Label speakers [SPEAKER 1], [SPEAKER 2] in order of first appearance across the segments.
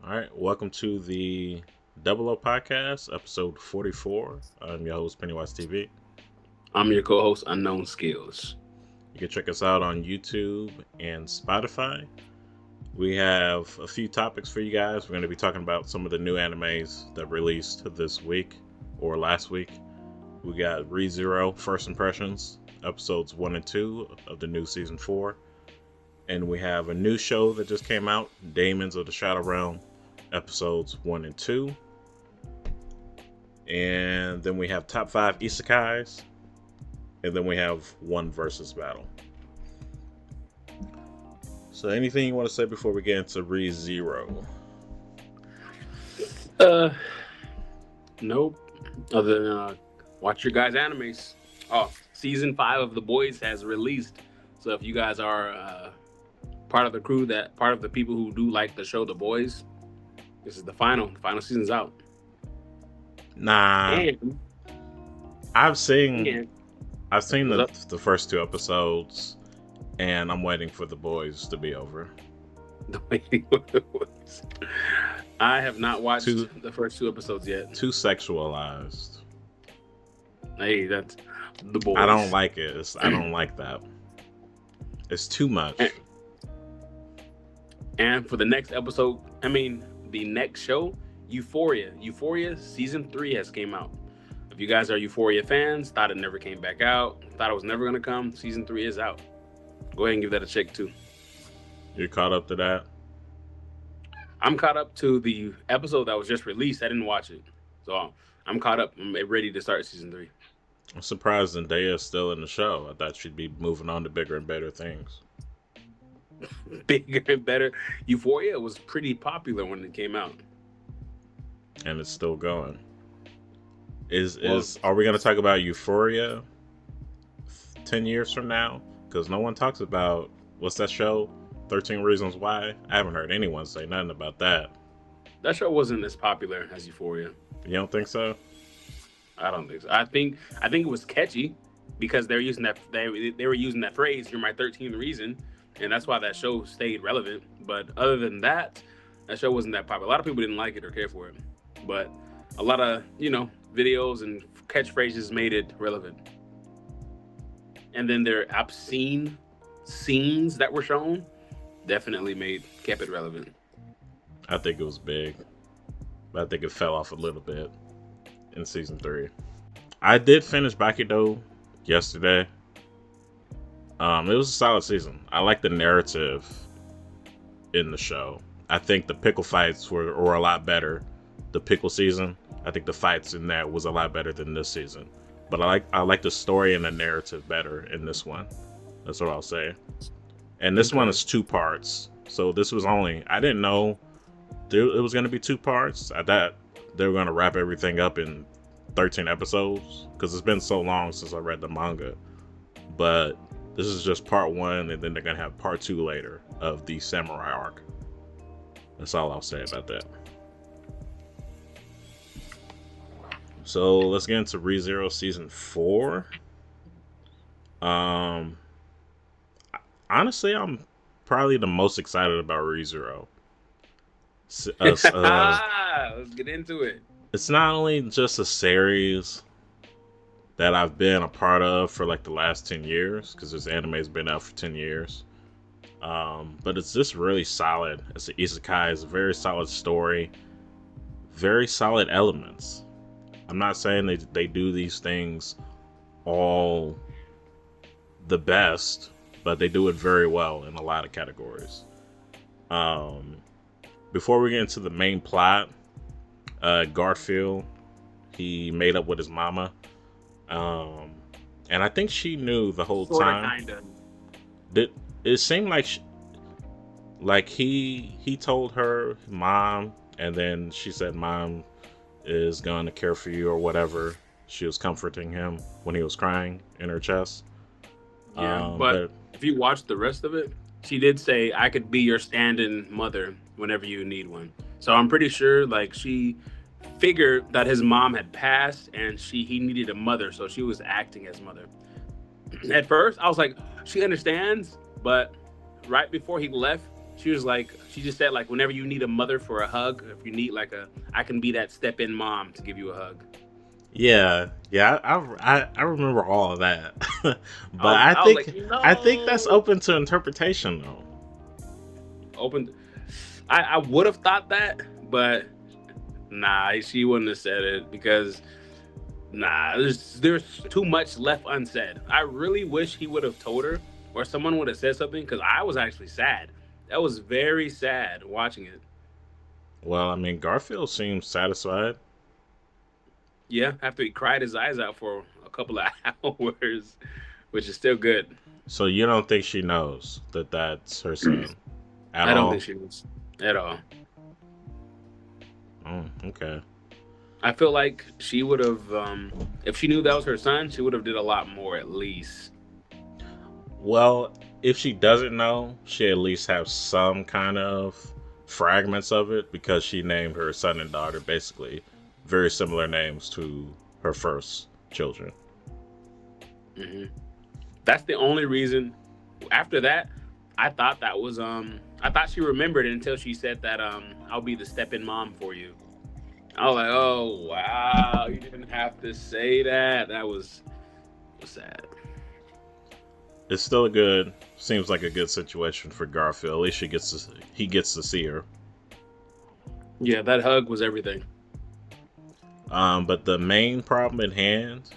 [SPEAKER 1] All right, welcome to the Double O Podcast, episode 44. I'm your host, Pennywise TV.
[SPEAKER 2] I'm your co-host, Unknown Skills.
[SPEAKER 1] You can check us out on YouTube and Spotify. We have a few topics for you guys. We're going to be talking about some of the new animes that released this week or last week. We got Rezero First Impressions, episodes 1 and 2 of the new season 4. And we have a new show that just came out, Daemons of the Shadow Realm, episodes 1 and 2. And then we have top 5 Isekais. And then we have one versus battle. So anything you want to say before we get into Rezero?
[SPEAKER 2] Nope. Other than watch your guys' animes. Oh, season 5 of The Boys has released. So if you guys are part of the crew, part of the people who do like the show The Boys, this is the final. The final season's out.
[SPEAKER 1] Nah. And I've seen the first 2 episodes, and I'm waiting for The Boys to be over.
[SPEAKER 2] I have not watched the first 2 episodes yet.
[SPEAKER 1] Too sexualized.
[SPEAKER 2] Hey, that's The Boys.
[SPEAKER 1] I don't like it. I don't like that. It's too much.
[SPEAKER 2] And for the next episode, the next show, Euphoria. Euphoria season 3 has came out. If you guys are Euphoria fans, thought it never came back out, thought it was never going to come, season 3 is out. Go ahead and give that a check too.
[SPEAKER 1] You're caught up to that?
[SPEAKER 2] I'm caught up to the episode that was just released. I didn't watch it. So I'm caught up. I'm ready to start season 3.
[SPEAKER 1] I'm surprised Zendaya is still in the show. I thought she'd be moving on to bigger and better things.
[SPEAKER 2] Bigger and better. Euphoria was pretty popular when it came out.
[SPEAKER 1] And it's still going. Are we going to talk about Euphoria 10 years from now? Because no one talks about, what's that show? 13 Reasons Why? I haven't heard anyone say nothing about that.
[SPEAKER 2] That show wasn't as popular as Euphoria.
[SPEAKER 1] You don't think so?
[SPEAKER 2] I don't think so. I think it was catchy because they were using that phrase, "You're my 13th reason," and that's why that show stayed relevant. But other than that, that show wasn't that popular. A lot of people didn't like it or care for it. But a lot of, videos and catchphrases made it relevant. And then their obscene scenes that were shown definitely kept it relevant.
[SPEAKER 1] I think it was big. But I think it fell off a little bit in season 3. I did finish Bakido yesterday. It was a solid season. I like the narrative in the show. I think the pickle fights were a lot better. The pickle season, I think the fights in that was a lot better than this season. But I like the story and the narrative better in this one. That's what I'll say. And this one is 2 parts. So this was I didn't know it was going to be 2 parts. I thought they were going to wrap everything up in 13 episodes. Because it's been so long since I read the manga. But this is just part 1, and then they're going to have part 2 later of the samurai arc. That's all I'll say about that. So let's get into ReZero season 4. Honestly, I'm probably the most excited about ReZero.
[SPEAKER 2] Let's get into it.
[SPEAKER 1] It's not only just a series that I've been a part of for like the last 10 years, because this anime's been out for 10 years. But it's just really solid. It's an Isekai. It's a very solid story. Very solid elements. I'm not saying they do these things all the best, but they do it very well in a lot of categories. Before we get into the main plot, Garfield, he made up with his mama. And I think she knew the whole time. It seemed like he told her mom, and then she said mom is going to care for you or whatever. She was comforting him when he was crying in her chest.
[SPEAKER 2] Yeah, but if you watch the rest of it, she did say, "I could be your stand-in mother whenever you need one." So I'm pretty sure she figured that his mom had passed and he needed a mother, so she was acting as mother. At first, I was like, she understands, but right before he left, She was like, she just said like, whenever you need a mother for a hug, if you need like I can be that step in mom to give you a hug.
[SPEAKER 1] Yeah, yeah, I remember all of that, but
[SPEAKER 2] I was like,
[SPEAKER 1] I think that's
[SPEAKER 2] no.
[SPEAKER 1] open to interpretation though.
[SPEAKER 2] Open. I would have thought that, but nah, she wouldn't have said it because nah, there's too much left unsaid. I really wish he would have told her or someone would have said something because I was actually sad. That was very sad watching it.
[SPEAKER 1] Well, I mean, Garfield seems satisfied.
[SPEAKER 2] Yeah, after he cried his eyes out for a couple of hours, which is still good.
[SPEAKER 1] So you don't think she knows that that's her son at
[SPEAKER 2] I don't think
[SPEAKER 1] all?
[SPEAKER 2] she was at all.
[SPEAKER 1] Oh, okay.
[SPEAKER 2] I feel like she would have, if she knew that was her son, she would have did a lot more at least.
[SPEAKER 1] Well, if she doesn't know, she at least have some kind of fragments of it because she named her son and daughter basically very similar names to her first children.
[SPEAKER 2] Hmm. That's the only reason. After that, I thought that was I thought she remembered it until she said that I'll be the step-in mom for you. I was like, oh wow, you didn't have to say that. That was sad.
[SPEAKER 1] It's still a good, seems like a good situation for Garfield. At least he gets to see her.
[SPEAKER 2] Yeah, that hug was everything.
[SPEAKER 1] But the main problem at hand,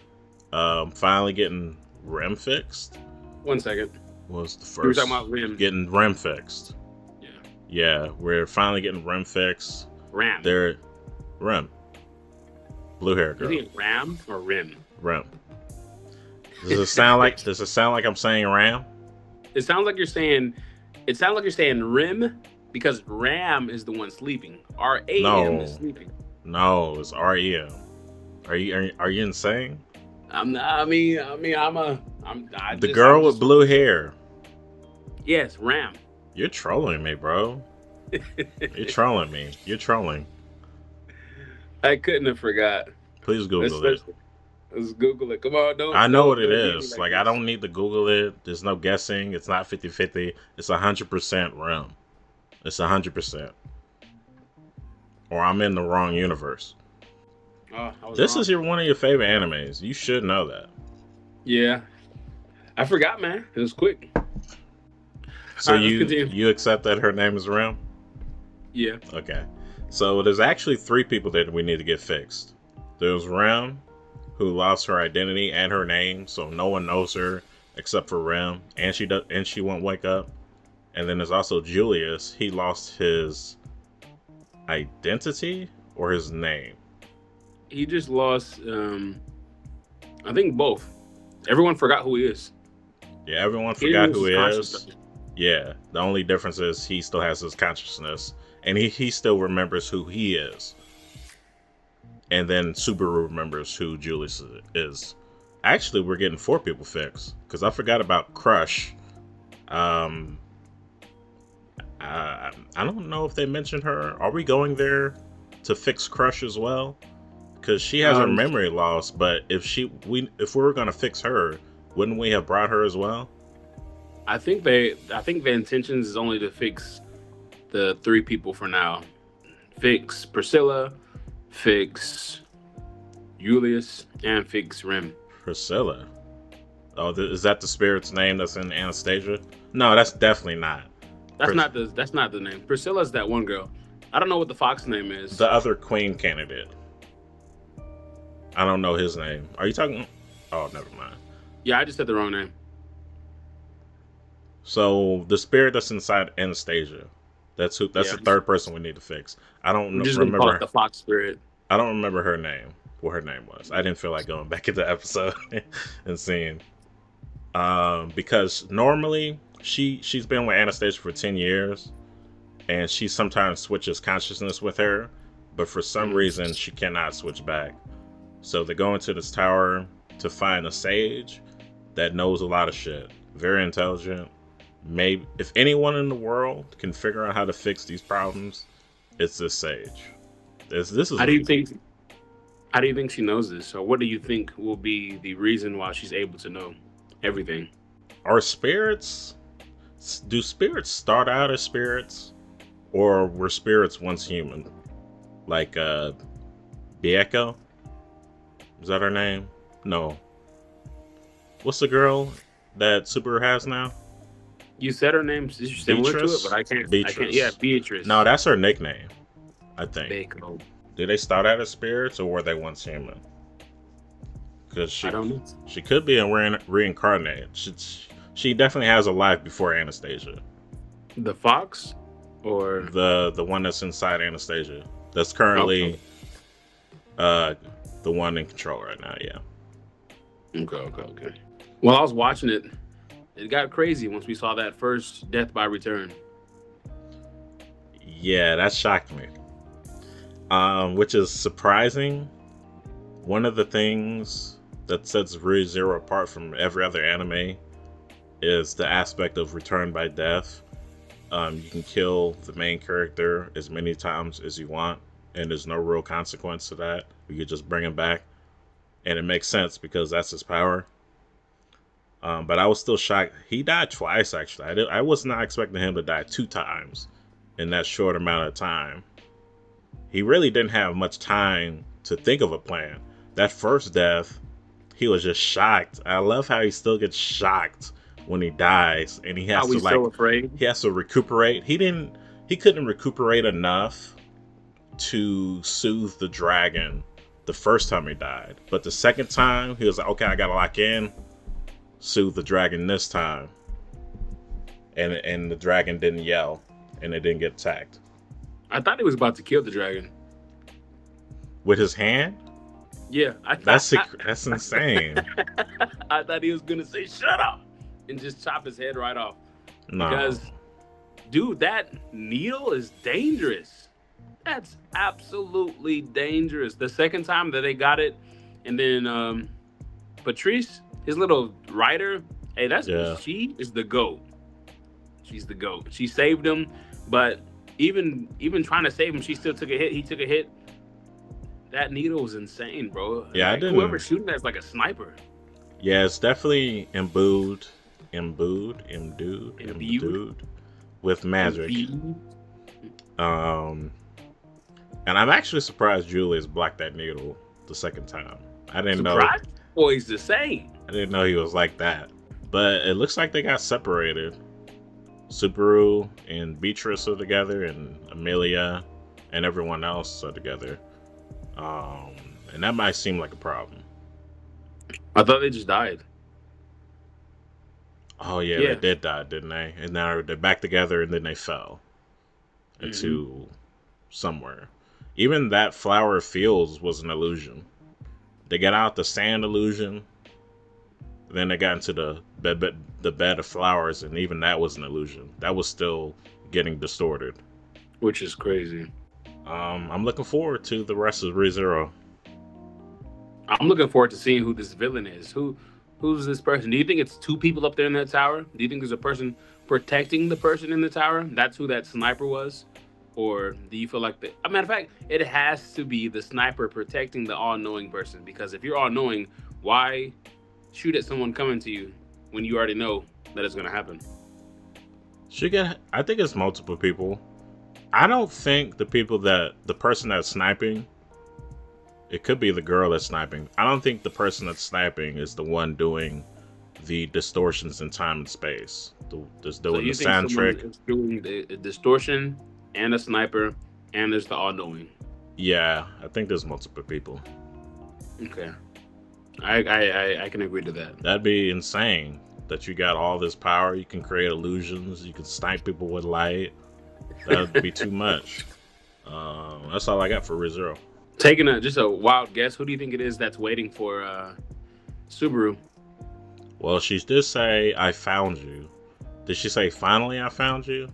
[SPEAKER 1] finally getting Rem fixed,
[SPEAKER 2] 1 second.
[SPEAKER 1] was the
[SPEAKER 2] We were
[SPEAKER 1] first
[SPEAKER 2] talking about Rim.
[SPEAKER 1] getting Rem fixed.
[SPEAKER 2] Yeah.
[SPEAKER 1] Yeah, we're finally getting Rem fixed.
[SPEAKER 2] Ram.
[SPEAKER 1] They're Rem, blue hair
[SPEAKER 2] Is
[SPEAKER 1] girl.
[SPEAKER 2] he Ram or Rim?
[SPEAKER 1] Rem. Does it sound like I'm saying Ram?
[SPEAKER 2] It sounds like you're saying. It sounds like you're saying Rim because Ram is the one sleeping. RAM
[SPEAKER 1] No.
[SPEAKER 2] is sleeping.
[SPEAKER 1] No, it's REM. Are you insane?
[SPEAKER 2] I'm not. I mean,
[SPEAKER 1] The girl with blue hair.
[SPEAKER 2] Yes, Ram.
[SPEAKER 1] You're trolling me, bro. You're trolling me. You're trolling.
[SPEAKER 2] I couldn't have forgot.
[SPEAKER 1] Please Google it.
[SPEAKER 2] Let's Google it. Come on, don't.
[SPEAKER 1] I know what it
[SPEAKER 2] don't beat me
[SPEAKER 1] is.
[SPEAKER 2] like
[SPEAKER 1] Like, I
[SPEAKER 2] this.
[SPEAKER 1] don't need to Google it. There's no guessing. It's not 50-50. It's 100% REM. It's 100%. Or I'm in the wrong universe.
[SPEAKER 2] Oh, I was
[SPEAKER 1] This
[SPEAKER 2] wrong.
[SPEAKER 1] is one of your favorite animes. You should know that.
[SPEAKER 2] Yeah, I forgot, man. It was quick.
[SPEAKER 1] So
[SPEAKER 2] All right, let's continue.
[SPEAKER 1] you accept that her name is REM?
[SPEAKER 2] Yeah.
[SPEAKER 1] Okay. So there's actually 3 people that we need to get fixed. There's Rem, who lost her identity and her name, so no one knows her except for Rem, and she won't wake up. And then there's also Julius. He lost his identity or his name.
[SPEAKER 2] He just lost. I think both. Everyone forgot who he is.
[SPEAKER 1] Yeah, everyone
[SPEAKER 2] He
[SPEAKER 1] forgot
[SPEAKER 2] didn't
[SPEAKER 1] who
[SPEAKER 2] lose
[SPEAKER 1] he
[SPEAKER 2] his
[SPEAKER 1] is.
[SPEAKER 2] consciousness.
[SPEAKER 1] Yeah, the only difference is he still has his consciousness, and he still remembers who he is. And then Subaru remembers who Julius is. Actually, we're getting 4 people fixed because I forgot about Crush. I don't know if they mentioned her. Are we going there to fix Crush as well? Because she has her memory loss. But if we were gonna fix her, wouldn't we have brought her as well?
[SPEAKER 2] I think the intentions is only to fix the 3 people for now. Fix Priscilla, fix Julius, and fix Rem.
[SPEAKER 1] Priscilla. Oh, is that the spirit's name that's in Anastasia? No, that's definitely not.
[SPEAKER 2] That's not the name. Priscilla's that one girl. I don't know what the fox name is.
[SPEAKER 1] The other queen candidate. I don't know his name. Are you talking? Oh, never mind.
[SPEAKER 2] Yeah, I just said the wrong name.
[SPEAKER 1] So the spirit that's inside Anastasia. That's the 3rd person we need to fix. I don't
[SPEAKER 2] We're just gonna call
[SPEAKER 1] remember.
[SPEAKER 2] it the fox spirit.
[SPEAKER 1] I don't remember her name. What her name was. I didn't feel like going back in the episode and seeing. Because normally she's been with Anastasia for 10 years, and she sometimes switches consciousness with her, but for some reason she cannot switch back. So they go into this tower to find a sage that knows a lot of shit. Very intelligent. Maybe if anyone in the world can figure out how to fix these problems, it's this sage. This is.
[SPEAKER 2] How do you think she knows this, or what do you think will be the reason why she's able to know everything?
[SPEAKER 1] Are spirits Do spirits start out as spirits, or were spirits once human? Like Bieko? Is that her name? No. What's the girl that Subaru has now?
[SPEAKER 2] You said her name's similar to it, but
[SPEAKER 1] Beatrice?
[SPEAKER 2] I can't. I can't. Yeah,
[SPEAKER 1] Beatrice. No,
[SPEAKER 2] Beatrice.
[SPEAKER 1] that's her nickname, I think.
[SPEAKER 2] Bacon.
[SPEAKER 1] Did they start out as spirits, or were they once human? Because
[SPEAKER 2] I don't know.
[SPEAKER 1] she could be reincarnated. She definitely has a life before Anastasia.
[SPEAKER 2] The fox, or
[SPEAKER 1] The one that's inside Anastasia. That's currently the one in control right now. Yeah.
[SPEAKER 2] Okay. Well, I was watching it. It got crazy once we saw that first death by return.
[SPEAKER 1] Yeah, that shocked me. Which is surprising. One of the things that sets ReZero apart from every other anime is the aspect of return by death. You can kill the main character as many times as you want, and there's no real consequence to that. You could just bring him back, and it makes sense because that's his power. But I was still shocked. He died twice, actually. I was not expecting him to die 2 times in that short amount of time. He really didn't have much time to think of a plan. That first death, he was just shocked. I love how he still gets shocked when he dies, and he has to
[SPEAKER 2] so afraid.
[SPEAKER 1] He has to recuperate. He couldn't recuperate enough to soothe the dragon the first time he died. But the second time, he was like, okay, I gotta lock in, soothe the dragon this time. And the dragon didn't yell, and it didn't get attacked.
[SPEAKER 2] I thought he was about to kill the dragon.
[SPEAKER 1] With his hand?
[SPEAKER 2] Yeah.
[SPEAKER 1] That's insane.
[SPEAKER 2] I thought he was going to say, shut up, and just chop his head right off.
[SPEAKER 1] No.
[SPEAKER 2] Because, dude, that needle is dangerous. That's absolutely dangerous. The second time that they got it, and then Patrice, his little rider, hey, she is the GOAT. She's the GOAT. She saved him, but even trying to save him, she still took a hit. He took a hit. That needle was insane, bro.
[SPEAKER 1] Yeah,
[SPEAKER 2] like,
[SPEAKER 1] I didn't.
[SPEAKER 2] Whoever's shooting that's like a sniper.
[SPEAKER 1] Yeah, it's definitely imbued with magic. And I'm actually surprised Julius blocked that needle the second time. I didn't know.
[SPEAKER 2] Boy, he's the same.
[SPEAKER 1] I didn't know he was like that. But it looks like they got separated. Subaru and Beatrice are together, and Amelia and everyone else are together. And that might seem like a problem.
[SPEAKER 2] I thought they just died.
[SPEAKER 1] Oh yeah, they did die, didn't they? And now they're back together, and then they fell into somewhere. Even that flower fields was an illusion. They got out the sand illusion. Then they got into the bed of flowers, and even that was an illusion. That was still getting distorted.
[SPEAKER 2] Which is crazy.
[SPEAKER 1] I'm looking forward to the rest of ReZero.
[SPEAKER 2] I'm looking forward to seeing who this villain is. Who's this person? Do you think it's 2 people up there in that tower? Do you think there's a person protecting the person in the tower? That's who that sniper was? Or do you feel like a matter of fact, it has to be the sniper protecting the all-knowing person? Because if you're all-knowing, why shoot at someone coming to you when you already know that it's going to happen?
[SPEAKER 1] I think it's multiple people. I don't think the person that's sniping, it could be the girl that's sniping. I don't think the person that's sniping is the one doing the distortions in time and space. Just doing the sound trick.
[SPEAKER 2] Is doing the distortion and a sniper, and there's the all-knowing.
[SPEAKER 1] Yeah, I think there's multiple people.
[SPEAKER 2] Okay. I can agree to that.
[SPEAKER 1] That'd be insane that you got all this power. You can create illusions. You can snipe people with light. That'd be too much. That's all I got for ReZero.
[SPEAKER 2] Taking just a wild guess, who do you think it is that's waiting for Subaru?
[SPEAKER 1] Well, she did say, I found you. Did she say, finally I found you?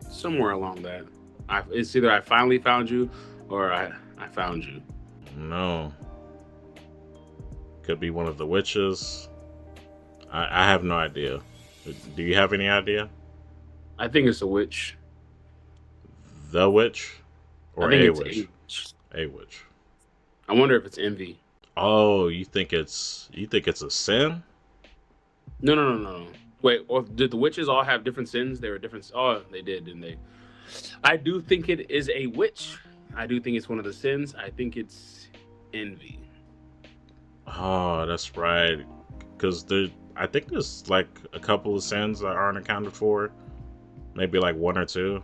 [SPEAKER 2] Somewhere along that. It's either I finally found you or I found you.
[SPEAKER 1] No. Could be one of the witches. I have no idea. Do you have any idea?
[SPEAKER 2] I think it's a witch.
[SPEAKER 1] The witch? Or a witch? A witch.
[SPEAKER 2] I wonder if it's envy.
[SPEAKER 1] Oh, you think it's a sin?
[SPEAKER 2] No. Wait, or did the witches all have different sins? They were different. Oh, they did, didn't they? I do think it is a witch. I do think it's one of the sins. I think it's envy.
[SPEAKER 1] Oh, that's right. Because I think there's like a couple of sins that aren't accounted for. Maybe like one or two.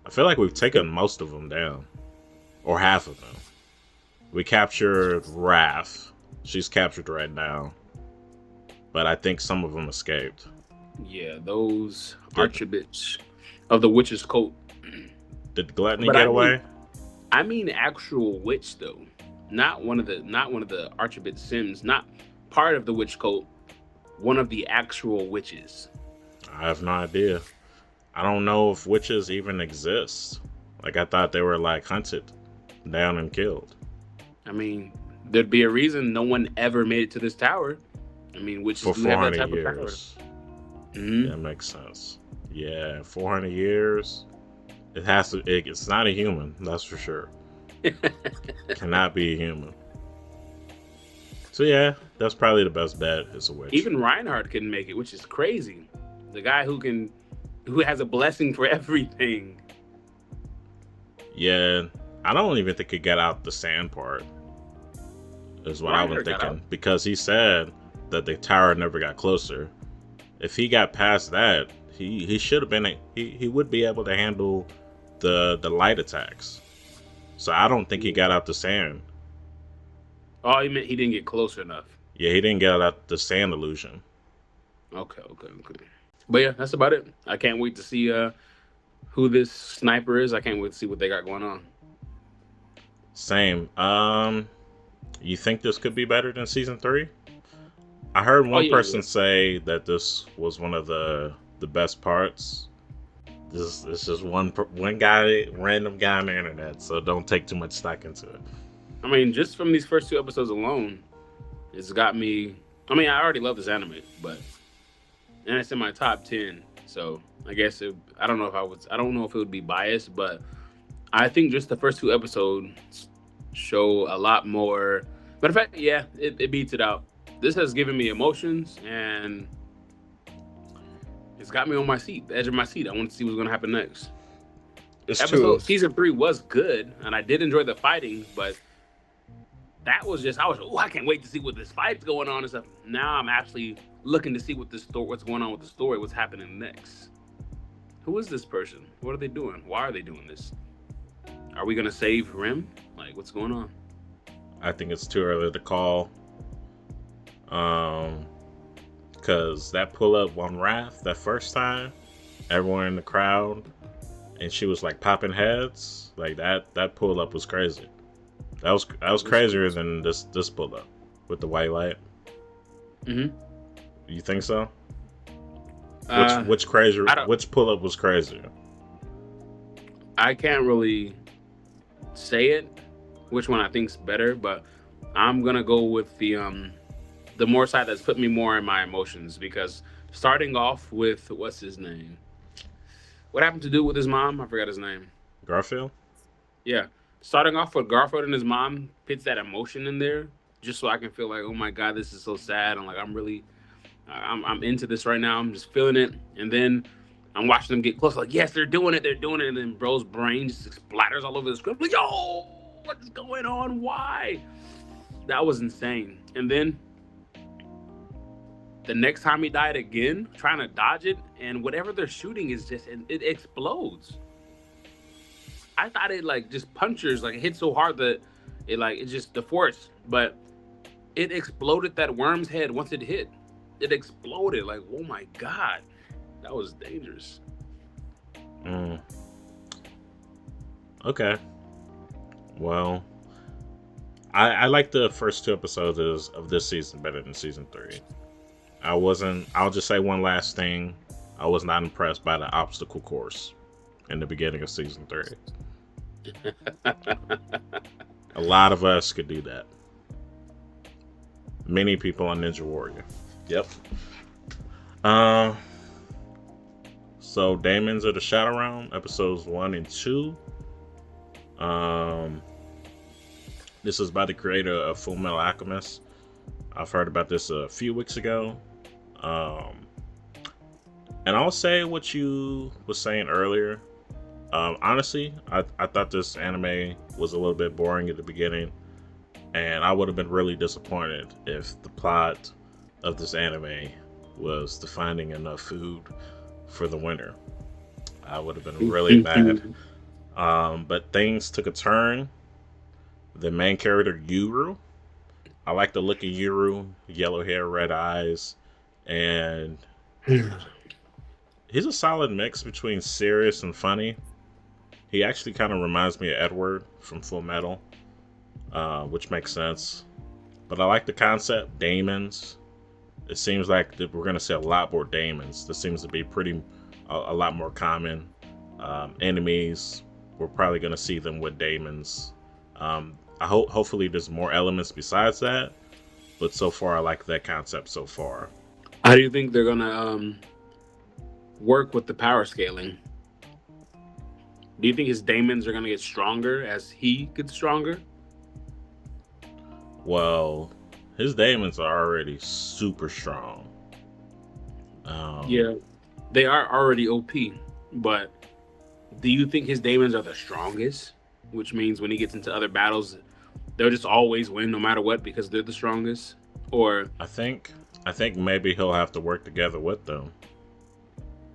[SPEAKER 1] I feel like we've taken most of them down, or half of them. We captured Wrath. She's captured right now, but I think some of them escaped.
[SPEAKER 2] Yeah, those
[SPEAKER 1] Did,
[SPEAKER 2] archibits of the witch's coat.
[SPEAKER 1] did Gluttony
[SPEAKER 2] But
[SPEAKER 1] get away?
[SPEAKER 2] I mean actual witch though, not one of the archibit sims, not part of the witch cult. One of the actual witches.
[SPEAKER 1] I have no idea. I don't know if witches even exist. Like, I thought they were like hunted down and killed.
[SPEAKER 2] I mean, there'd be a reason no one ever made it to this tower. I mean, witches
[SPEAKER 1] For
[SPEAKER 2] do have that
[SPEAKER 1] 400
[SPEAKER 2] type
[SPEAKER 1] years.
[SPEAKER 2] of power. Mm-hmm.
[SPEAKER 1] That makes sense. Yeah, 400 years. It's not a human, that's for sure. Cannot be a human. So yeah, that's probably the best bet is a witch.
[SPEAKER 2] Even Reinhardt couldn't make it, which is crazy. The guy who has a blessing for everything.
[SPEAKER 1] Yeah, I don't even think he got out the sand part. Is what I was thinking. Because he said that the tower never got closer. If he got past that, he should have been he would be able to handle the light attacks. So I don't think he got out the sand.
[SPEAKER 2] Oh, he meant he didn't get close enough.
[SPEAKER 1] Yeah, he didn't get out the sand illusion.
[SPEAKER 2] Okay. But yeah, that's about it. I can't wait to see who this sniper is. I can't wait to see what they got going on.
[SPEAKER 1] Same. You think this could be better than season 3? I heard one person say that this was one of the best parts. This is just one guy, random guy on the internet, so don't take too much stock into it.
[SPEAKER 2] I mean, just from these first 2 episodes alone, it's got me. I mean, I already love this anime, and it's in my top 10. So I guess I don't know if it would be biased, but I think just the first 2 episodes show a lot more. Matter of fact, yeah, it beats it out. This has given me emotions, and it's got me on my seat, the edge of my seat. I want to see what's going to happen next. Season 3 was good, and I did enjoy the fighting, but that was just, I can't wait to see what this fight's going on and stuff. Now I'm actually looking to see what's going on with the story, what's happening next. Who is this person? What are they doing? Why are they doing this? Are we going to save Rim? Like, what's going on?
[SPEAKER 1] I think it's too early to call. Because that pull-up on Wrath, that first time, everyone in the crowd, and she was like popping heads, like that pull-up was crazy. That was crazier than this pull-up with the white light.
[SPEAKER 2] Mm-hmm.
[SPEAKER 1] You think so? Which pull-up was crazier?
[SPEAKER 2] I can't really say it, which one I think's better, but I'm gonna go with the more side that's put me more in my emotions, because starting off with, what's his name? What happened to do with his mom? I forgot his name.
[SPEAKER 1] Garfield?
[SPEAKER 2] Yeah. Starting off with Garfield and his mom puts that emotion in there, just so I can feel like, oh my God, this is so sad. I'm like, I'm into this right now. I'm just feeling it. And then I'm watching them get close. Like, yes, they're doing it. And then bro's brain just splatters all over the script. Like, yo, what's going on? Why? That was insane. And then the next time he died again, trying to dodge it, and whatever they're shooting is just, it explodes. I thought it like just punctures, like it hit so hard that it just the force, but it exploded that worm's head once it hit. It exploded. Like, oh my God, that was dangerous.
[SPEAKER 1] Okay. Well, I like the first 2 episodes of this season better than season 3. I'll just say one last thing. I was not impressed by the obstacle course in the beginning of season 3. A lot of us could do that. Many people on Ninja Warrior. Yep. So Daemons of the Shadow Realm, episodes 1 and 2. This is by the creator of Fullmetal Alchemist. I've heard about this a few weeks ago. And I'll say what you was saying earlier. Honestly, I thought this anime was a little bit boring at the beginning, and I would have been really disappointed if the plot of this anime was the finding enough food for the winter. I would have been really mad. But things took a turn. The main character, Yuru, I like the look of Yuru, yellow hair, red eyes, and he's a solid mix between serious and funny. He actually kind of reminds me of Edward from Full Metal, which makes sense. But I like the concept, Daemons. It seems like that we're going to see a lot more Daemons. This seems to be a lot more common. Enemies, we're probably going to see them with Daemons. Hopefully there's more elements besides that. But so far, I like that concept so far.
[SPEAKER 2] How do you think they're gonna work with the power scaling? Do you think his daemons are gonna get stronger as he gets stronger?
[SPEAKER 1] Well, his Daemons are already super strong.
[SPEAKER 2] Yeah, they are already OP, but do you think his daemons are the strongest? Which means when he gets into other battles, they'll just always win no matter what because they're the strongest? Or
[SPEAKER 1] I think maybe he'll have to work together with them.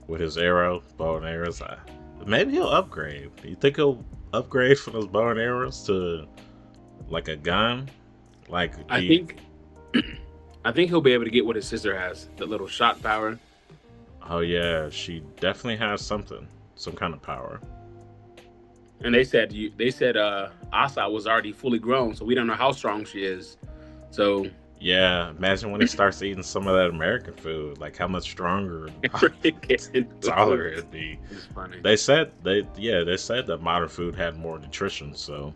[SPEAKER 1] With his bow and arrows. Maybe he'll upgrade. You think he'll upgrade from his bow and arrows to like a gun?
[SPEAKER 2] I think I think he'll be able to get what his sister has, the little shot power.
[SPEAKER 1] Oh yeah, she definitely has something, some kind of power.
[SPEAKER 2] And they said Asa was already fully grown, so we don't know how strong she is. So
[SPEAKER 1] Yeah, imagine when he starts eating some of that American food, like how much stronger and taller it'd be.
[SPEAKER 2] It's funny.
[SPEAKER 1] They said that modern food had more nutrition, so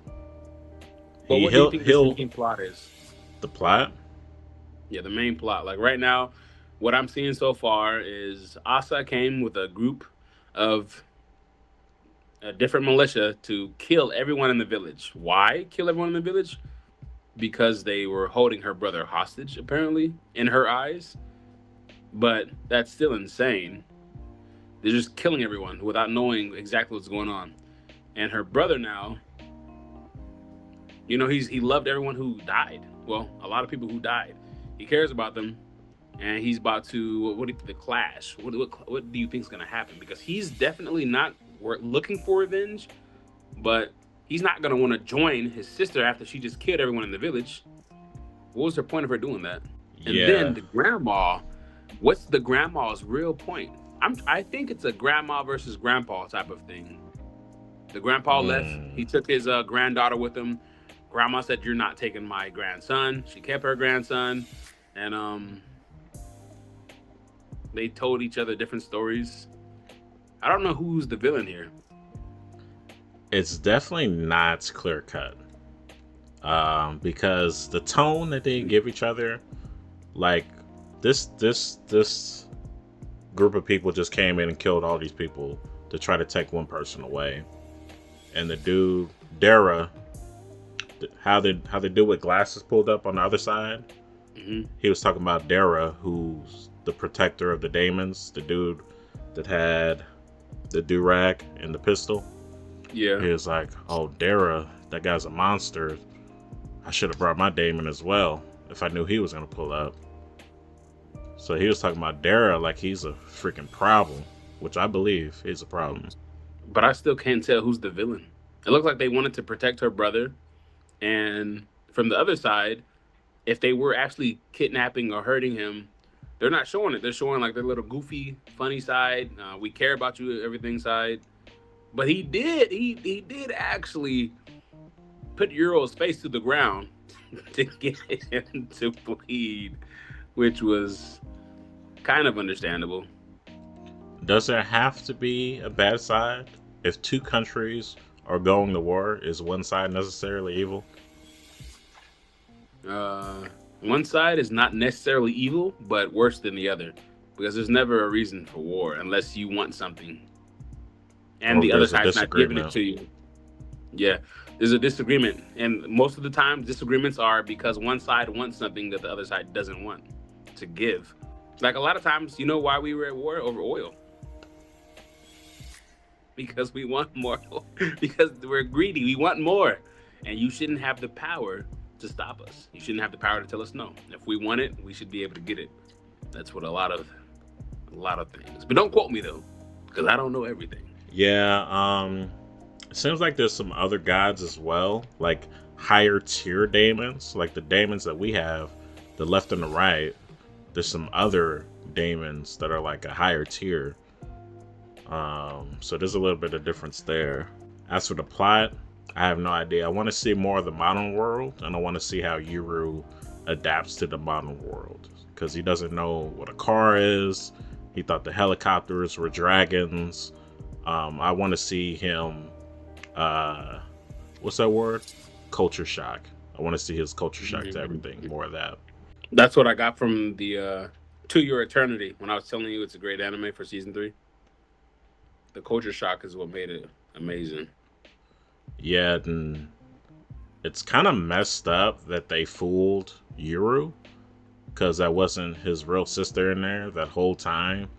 [SPEAKER 2] But what do you think the main plot is?
[SPEAKER 1] The plot?
[SPEAKER 2] Yeah, the main plot. Like right now, what I'm seeing so far is Asa came with a group of a different militia to kill everyone in the village. Why kill everyone in the village? Because they were holding her brother hostage, apparently, in her eyes. But that's still insane. They're just killing everyone without knowing exactly what's going on. And her brother now, he loved everyone who died. Well, a lot of people who died. He cares about them, and he's about to the clash. What do you think is going to happen? Because he's definitely not looking for revenge, but he's not going to want to join his sister after she just killed everyone in the village. What was her point of her doing that? And then the grandma, what's the grandma's real point? I think it's a grandma versus grandpa type of thing. The grandpa left. He took his granddaughter with him. Grandma said, "You're not taking my grandson." She kept her grandson, and they told each other different stories. I don't know who's the villain here.
[SPEAKER 1] It's definitely not clear cut. Because the tone that they give each other, like this group of people just came in and killed all these people to try to take one person away. And the dude, Dara, how they do with glasses pulled up on the other side.
[SPEAKER 2] Mm-hmm.
[SPEAKER 1] He was talking about Dara, who's the protector of the Daemons, the dude that had the do-rag and the pistol.
[SPEAKER 2] Yeah.
[SPEAKER 1] He was like, "Oh, Dara, that guy's a monster. I should have brought my Daemon as well if I knew he was gonna pull up." So he was talking about Dara like he's a freaking problem, which I believe is a problem.
[SPEAKER 2] But I still can't tell who's the villain. It looks like they wanted to protect her brother, and from the other side, if they were actually kidnapping or hurting him, they're not showing it. They're showing like their little goofy, funny side. We care about you, everything side. But he did actually put Euro's face to the ground to get him to bleed, which was kind of understandable.
[SPEAKER 1] Does there have to be a bad side? If two countries are going to war, is one side necessarily evil?
[SPEAKER 2] One side is not necessarily evil, but worse than the other, because there's never a reason for war unless you want something, and the other side's not giving it to you. Yeah, there's a disagreement, and most of the time disagreements are because one side wants something that the other side doesn't want to give. Like a lot of times, you know why we were at war? Over oil. because we want more, because we're greedy. We want more, and you shouldn't have the power to stop us. You shouldn't have the power to tell us no. If we want it, we should be able to get it. That's what a lot of things. But don't quote me though, because I don't know everything.
[SPEAKER 1] Yeah, it seems like there's some other gods as well, like higher tier daemons, like the daemons that we have, the left and the right. There's some other daemons that are like a higher tier. So there's a little bit of difference there. As for the plot, I have no idea. I want to see more of the modern world, and I want to see how Yuru adapts to the modern world, because he doesn't know what a car is. He thought the helicopters were dragons. I want to see him, what's that word? Culture shock. I want to see his culture shock to everything. More of that.
[SPEAKER 2] That's what I got from the To Your Eternity when I was telling you it's a great anime for season 3. The culture shock is what made it amazing.
[SPEAKER 1] Yeah, and it's kind of messed up that they fooled Yuru, because that wasn't his real sister in there that whole time.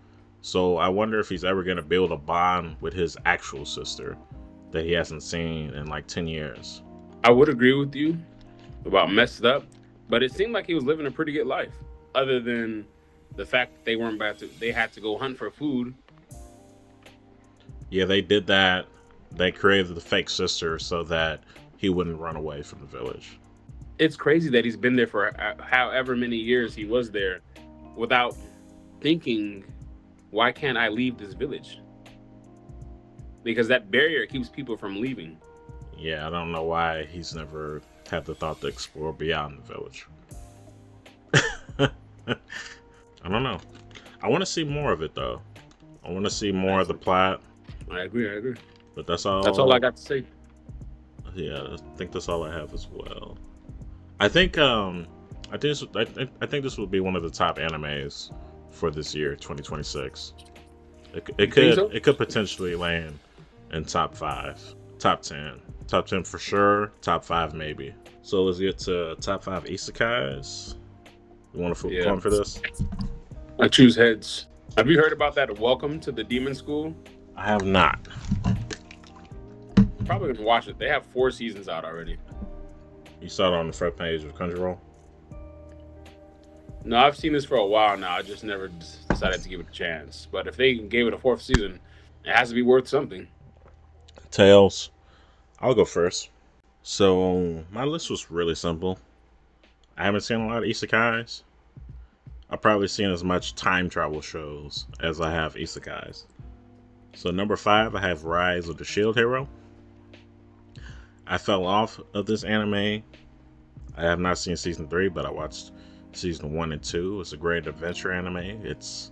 [SPEAKER 1] So I wonder if he's ever going to build a bond with his actual sister that he hasn't seen in like 10 years.
[SPEAKER 2] I would agree with you about messed up, but it seemed like he was living a pretty good life, other than the fact that they weren't about to. They had to go hunt for food.
[SPEAKER 1] Yeah, they did that. They created the fake sister so that he wouldn't run away from the village.
[SPEAKER 2] It's crazy that he's been there for however many years he was there without thinking, why can't I leave this village? Because that barrier keeps people from leaving.
[SPEAKER 1] Yeah, I don't know why he's never had the thought to explore beyond the village. I don't know. I want to see more of it, though. I want to see more of the plot.
[SPEAKER 2] I agree.
[SPEAKER 1] But that's all.
[SPEAKER 2] That's all I got to say.
[SPEAKER 1] Yeah, I think that's all I have as well. I think I think this will be one of the top animes for this year, 2026. It could potentially land in top 5, top 10 for sure, top 5 maybe. So let's get to top 5 isekais. You want to flip a coin for this?
[SPEAKER 2] I choose heads. Have you heard about that Welcome to the Demon School?
[SPEAKER 1] I have not.
[SPEAKER 2] Probably gonna watch it. They have 4 seasons out already.
[SPEAKER 1] You saw it on the front page of Crunchyroll?
[SPEAKER 2] No, I've seen this for a while now. I just never decided to give it a chance. But if they gave it a 4th season, it has to be worth something.
[SPEAKER 1] Tails. I'll go first. So my list was really simple. I haven't seen a lot of isekais. I've probably seen as much time travel shows as I have isekais. So number 5, I have Rise of the Shield Hero. I fell off of this anime. I have not seen season 3, but I watched season 1 and 2. It's a great adventure anime. It's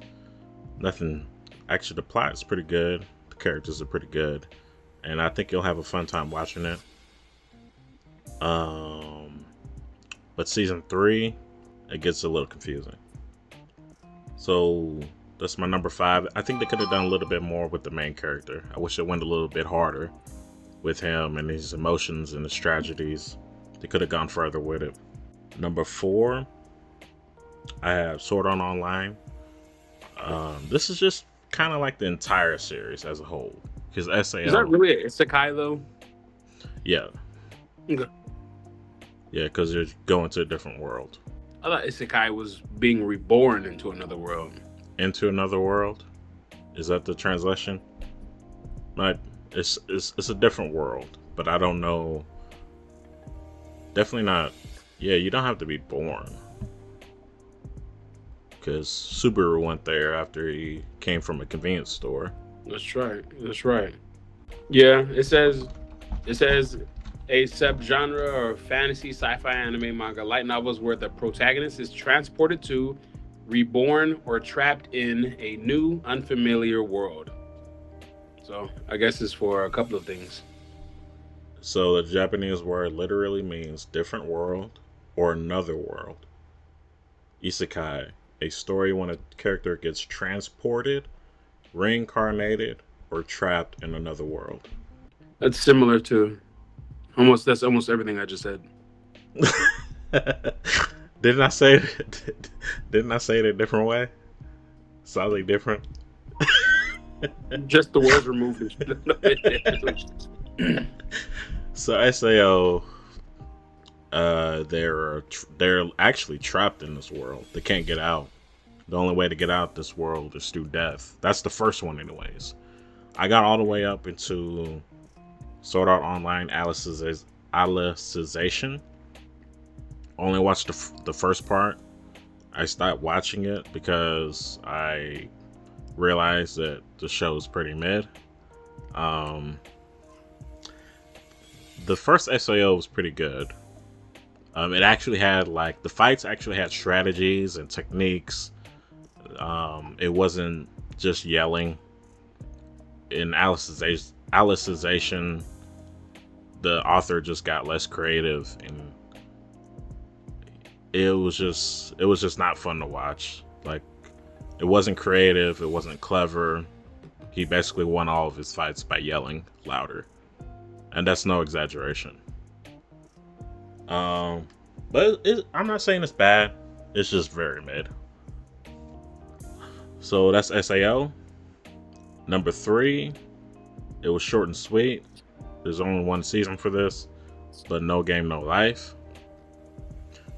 [SPEAKER 1] nothing. Actually, the plot is pretty good. The characters are pretty good, and I think you'll have a fun time watching it. But season 3, it gets a little confusing. So that's my number 5. I think they could have done a little bit more with the main character. I wish it went a little bit harder with him and his emotions and his tragedies. They could have gone further with it. Number 4, I have Sword Art Online. This is just kind of like the entire series as a whole. Because SAO.
[SPEAKER 2] Is that really an Isekai though?
[SPEAKER 1] Yeah.
[SPEAKER 2] Okay.
[SPEAKER 1] Yeah, because you're going to a different world.
[SPEAKER 2] I thought Isekai was being reborn into another world.
[SPEAKER 1] Into another world? Is that the translation? Like, it's a different world, but I don't know. Definitely not. Yeah, you don't have to be born. Because Subaru went there after he came from a convenience store.
[SPEAKER 2] That's right. Yeah, it says a subgenre or fantasy sci-fi anime manga light novels where the protagonist is transported to, reborn, or trapped in a new, unfamiliar world. So I guess it's for a couple of things.
[SPEAKER 1] So the Japanese word literally means different world or another world. Isekai, a story when a character gets transported, reincarnated, or trapped in another world.
[SPEAKER 2] That's similar to that's almost everything I just said.
[SPEAKER 1] Didn't I say it a different way? Slightly different.
[SPEAKER 2] Just the words removed.
[SPEAKER 1] So SAO, they're actually trapped in this world. They can't get out. The only way to get out this world is through death. That's the first one, anyways. I got all the way up into Sword Art Online Alicization. Only watched the first part. I stopped watching it because I realized that the show is pretty mid. The first SAO was pretty good. It actually had the fights actually had strategies and techniques. It wasn't just yelling. In Alicization, the author just got less creative, and it was just not fun to watch. Like, it wasn't creative, it wasn't clever. He basically won all of his fights by yelling louder, and that's no exaggeration. But I'm not saying it's bad. It's just very mid. So that's SAO. Number 3, it was short and sweet. There's only one season for this, but no game, no life.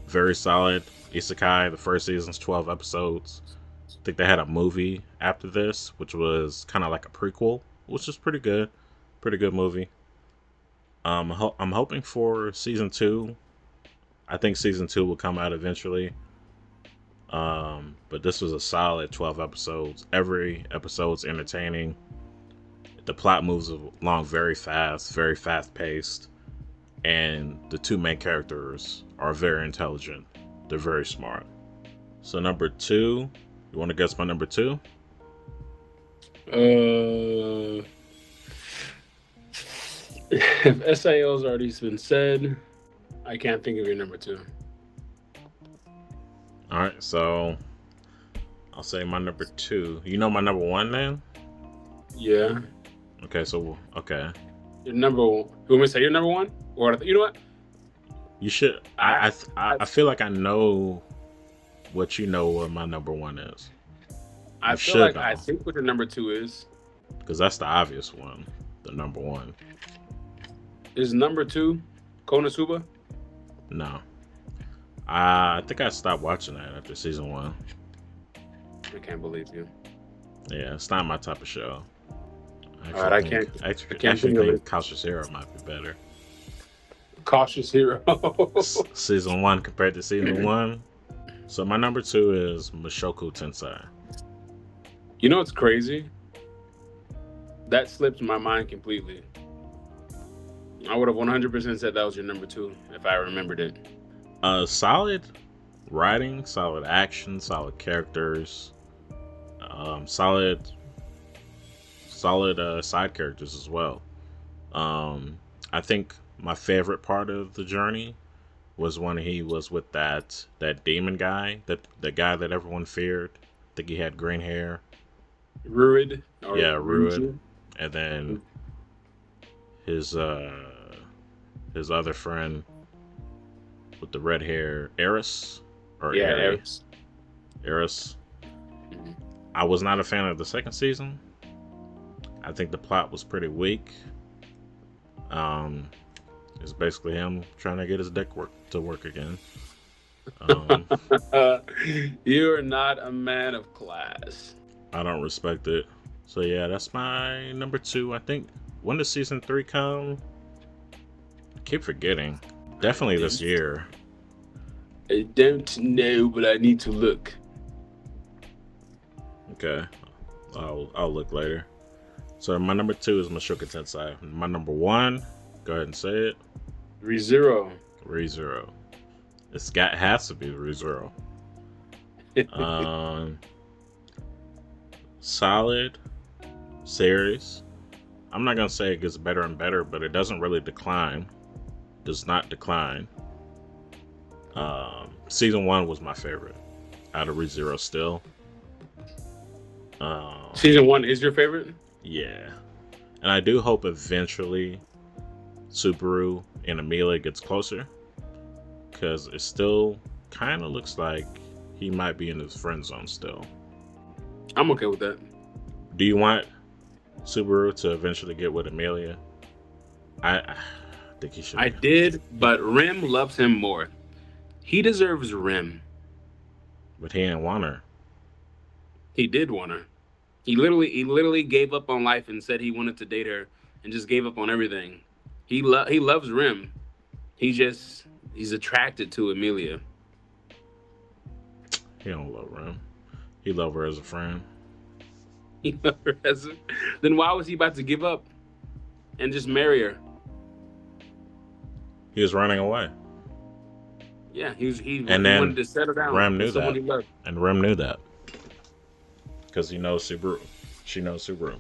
[SPEAKER 1] Very solid. Isekai, the first season's 12 episodes. I think they had a movie after this, which was kind of like a prequel, which is pretty good. Pretty good movie. I'm hoping for season 2. I think season 2 will come out eventually. But this was a solid 12 episodes. Every episode's entertaining. The plot moves along very fast paced. And the two main characters are very intelligent. They're very smart. So number 2, you want to guess my number 2?
[SPEAKER 2] If SAO's already been said, I can't think of your number 2.
[SPEAKER 1] All right, so I'll say my number 2. You know my number 1 then?
[SPEAKER 2] Yeah.
[SPEAKER 1] Okay, okay.
[SPEAKER 2] Your number 1. You want me to say your number 1? Or you know what?
[SPEAKER 1] You should. I feel like I know what you know what my number 1 is.
[SPEAKER 2] I feel like I think what your number 2 is.
[SPEAKER 1] Because that's the obvious one. The number 1.
[SPEAKER 2] Is number 2 Konosuba?
[SPEAKER 1] No. I think I stopped watching that after season 1.
[SPEAKER 2] I can't believe you.
[SPEAKER 1] Yeah, it's not my type of show.
[SPEAKER 2] I can't
[SPEAKER 1] think Cautious Hero might be better.
[SPEAKER 2] Cautious Hero.
[SPEAKER 1] Season 1 compared to season 1. So my number 2 is Mushoku Tensei.
[SPEAKER 2] You know what's crazy? That slipped my mind completely. I would have 100% said that was your number 2 if I remembered it.
[SPEAKER 1] Solid writing, solid action, solid characters, solid side characters as well. I think my favorite part of the journey was when he was with that demon guy, the guy that everyone feared. I think he had green hair.
[SPEAKER 2] Ruid.
[SPEAKER 1] Yeah, Ruid. And then his other friend with the red hair, Eris.
[SPEAKER 2] Eris.
[SPEAKER 1] Eris. I was not a fan of the second season. I think the plot was pretty weak. It's basically him trying to get his deck to work again.
[SPEAKER 2] You're not a man of class.
[SPEAKER 1] I don't respect it. So yeah, that's my number 2. I think when does season 3 come? I keep forgetting. Definitely this year.
[SPEAKER 2] I don't know, but I need to look.
[SPEAKER 1] Okay, I'll look later. So my number 2 is Mushoku Tensei. My number 1, go ahead and say it.
[SPEAKER 2] ReZero.
[SPEAKER 1] ReZero. Has to be ReZero. Solid series. I'm not gonna say it gets better and better, but it doesn't really decline. Does not decline. Season 1 was my favorite out of ReZero still.
[SPEAKER 2] Season 1 is your favorite?
[SPEAKER 1] Yeah. And I do hope eventually Subaru and Amelia gets closer, because it still kind of looks like he might be in his friend zone still.
[SPEAKER 2] I'm okay with that.
[SPEAKER 1] Do you want Subaru to eventually get with Amelia. I think he should.
[SPEAKER 2] I did, but Rim loves him more. He deserves Rim.
[SPEAKER 1] But he didn't want her.
[SPEAKER 2] He did want her. He literally gave up on life and said he wanted to date her and just gave up on everything. He loves Rim. He's attracted to Amelia.
[SPEAKER 1] He don't love him. He love her as a friend.
[SPEAKER 2] He loved her as a, then why was he about to give up and just marry her?
[SPEAKER 1] He was running away.
[SPEAKER 2] Yeah, he
[SPEAKER 1] And then
[SPEAKER 2] wanted to settle down
[SPEAKER 1] Rem knew
[SPEAKER 2] with someone
[SPEAKER 1] that.
[SPEAKER 2] he loved.
[SPEAKER 1] And Rem knew that. Because he knows Subaru. She knows Subaru.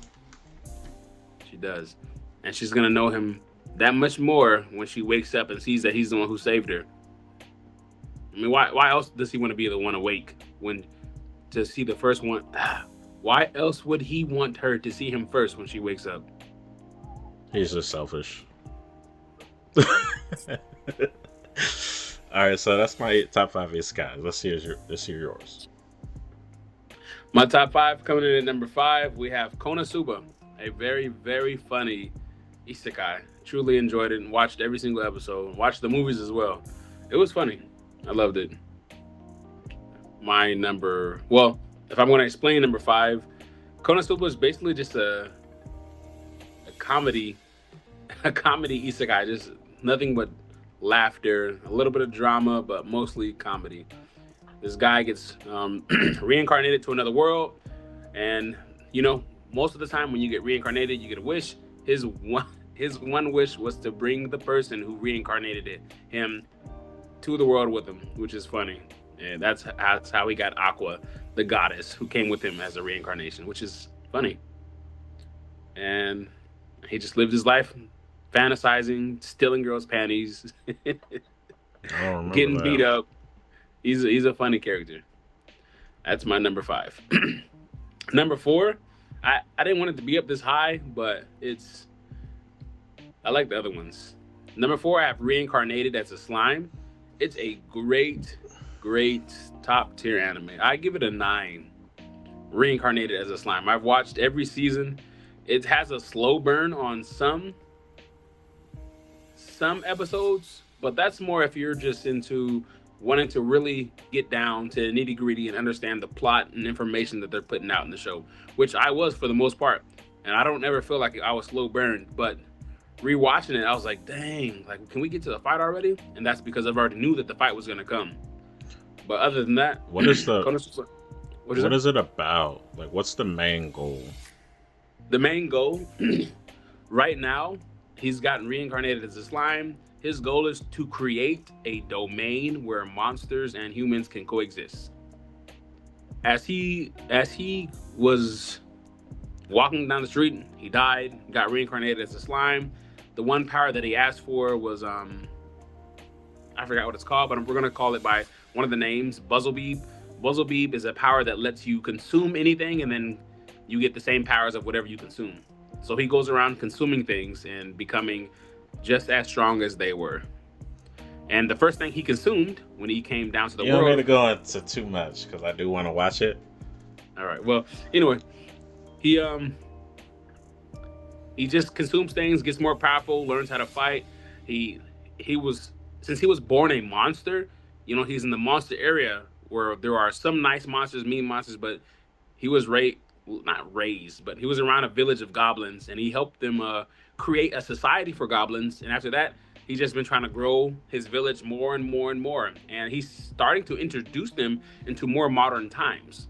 [SPEAKER 2] She does. And she's gonna know him that much more when she wakes up and sees that he's the one who saved her. I mean, why else does he want to be the one awake when to see the first one? Why else would he want her to see him first when she wakes up?
[SPEAKER 1] He's just selfish. Alright, so that's my top 5 Isekais. Let's hear yours.
[SPEAKER 2] My top 5 coming in at number 5, we have Konosuba, a very, very funny isekai. Truly enjoyed it and watched every single episode. Watched the movies as well. It was funny. I loved it. If I'm going to explain number 5, Konosuba is basically just a comedy isekai. Just nothing but laughter, a little bit of drama, but mostly comedy. This guy gets reincarnated to another world, and most of the time when you get reincarnated, you get a wish. His one wish was to bring the person who reincarnated him to the world with him, which is funny. And that's how he got Aqua, the goddess, who came with him as a reincarnation, which is funny. And he just lived his life fantasizing, stealing girls' panties, getting beat up. He's a funny character. That's my number 5. Number 4, I didn't want it to be up this high, but I like the other ones. Number 4, I have Reincarnated as a Slime. It's a great top tier anime. I give it a 9. Reincarnated as a Slime. I've watched every season. It has a slow burn on some episodes, but that's more if you're just into wanting to really get down to the nitty gritty and understand the plot and information that they're putting out in the show, which I was for the most part. And I don't ever feel like I was slow burned, but rewatching it, I was like, dang, like, can we get to the fight already? And that's because I've already knew that the fight was going to come. But other than that,
[SPEAKER 1] what is it about? Like, what's the main goal?
[SPEAKER 2] The main goal right now, he's gotten reincarnated as a slime. His goal is to create a domain where monsters and humans can coexist. As he was walking down the street, he died, got reincarnated as a slime. The one power that he asked for was I forgot what it's called, but we're gonna call it by one of the names, Buzzlebeeb. Buzzlebeeb is a power that lets you consume anything, and then you get the same powers of whatever you consume. So he goes around consuming things and becoming just as strong as they were. And the first thing he consumed when he came down to the world...
[SPEAKER 1] You don't need to go into too much, because I do want to watch it.
[SPEAKER 2] All right. Well, anyway, he just consumes things, gets more powerful, learns how to fight. Since he was born a monster, he's in the monster area where there are some nice monsters, mean monsters, but he was not raised, but he was around a village of goblins, and he helped them create a society for goblins. And after that, he's just been trying to grow his village more and more and more. And he's starting to introduce them into more modern times.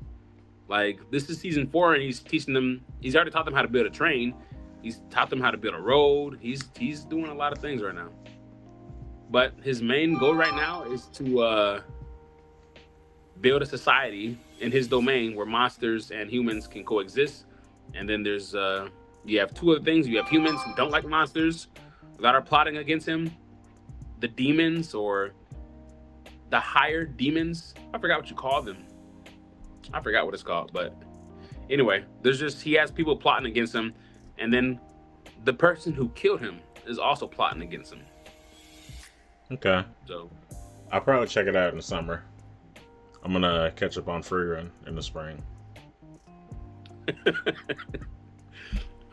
[SPEAKER 2] Like, this is season 4, and he's already taught them how to build a train. He's taught them how to build a road. He's doing a lot of things right now. But his main goal right now is to build a society in his domain where monsters and humans can coexist. And then there's you have two other things. You have humans who don't like monsters that are plotting against him. The demons, or the higher demons. I forgot what you call them. I forgot what it's called. But anyway, he has people plotting against him. And then the person who killed him is also plotting against him.
[SPEAKER 1] Okay.
[SPEAKER 2] So
[SPEAKER 1] I'll probably check it out in the summer. I'm gonna catch up on Free Run in the spring.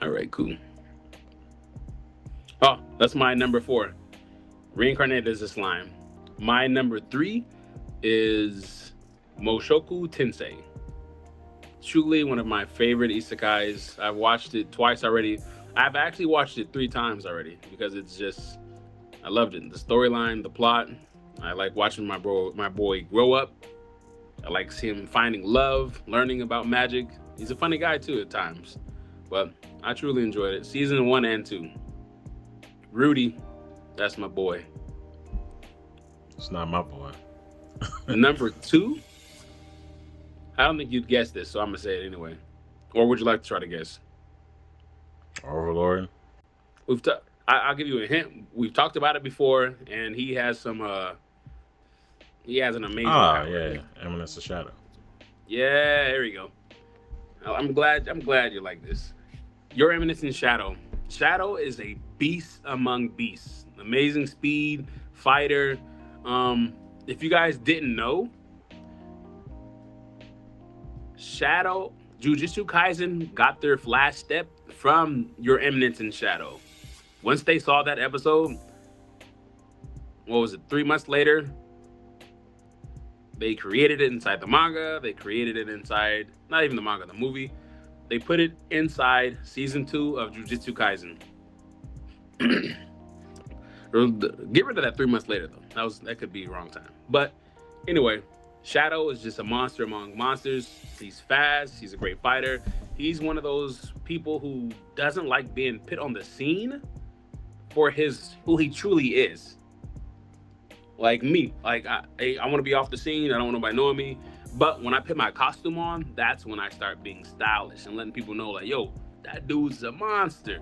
[SPEAKER 2] All right, cool. Oh, that's my number 4. Reincarnated as a slime. My number 3 is Moshoku Tensei. Truly one of my favorite isekais. I've watched it twice already. I've actually watched it 3 times already because it's just I loved it. The storyline, the plot. I like watching my boy grow up. I like seeing him finding love, learning about magic. He's a funny guy too at times, but I truly enjoyed it. Season 1 and 2. Rudy, that's my boy.
[SPEAKER 1] It's not my boy.
[SPEAKER 2] Number 2. I don't think you'd guess this, so I'm gonna say it anyway. Or would you like to try to guess?
[SPEAKER 1] Overlord.
[SPEAKER 2] I'll give you a hint. We've talked about it before, and he has some. He has an amazing.
[SPEAKER 1] Ah, yeah, Eminence of Shadow.
[SPEAKER 2] Yeah, there we go. I'm glad you like this. Your Eminence in Shadow. Shadow is a beast among beasts. Amazing speed, fighter. If you guys didn't know, Shadow Jujutsu Kaisen got their flash step from Your Eminence in Shadow. Once they saw that episode, what was it, 3 months later, they created it inside the manga. They created it inside, not even the manga, the movie. They put it inside season 2 of Jujutsu Kaisen. Get rid of that 3 months later, though. That could be wrong time. But anyway, Shadow is just a monster among monsters. He's fast. He's a great fighter. He's one of those people who doesn't like being put on the scene for who he truly is. Like me. Like, I want to be off the scene. I don't want nobody knowing me. But when I put my costume on, that's when I start being stylish and letting people know, like, yo, that dude's a monster.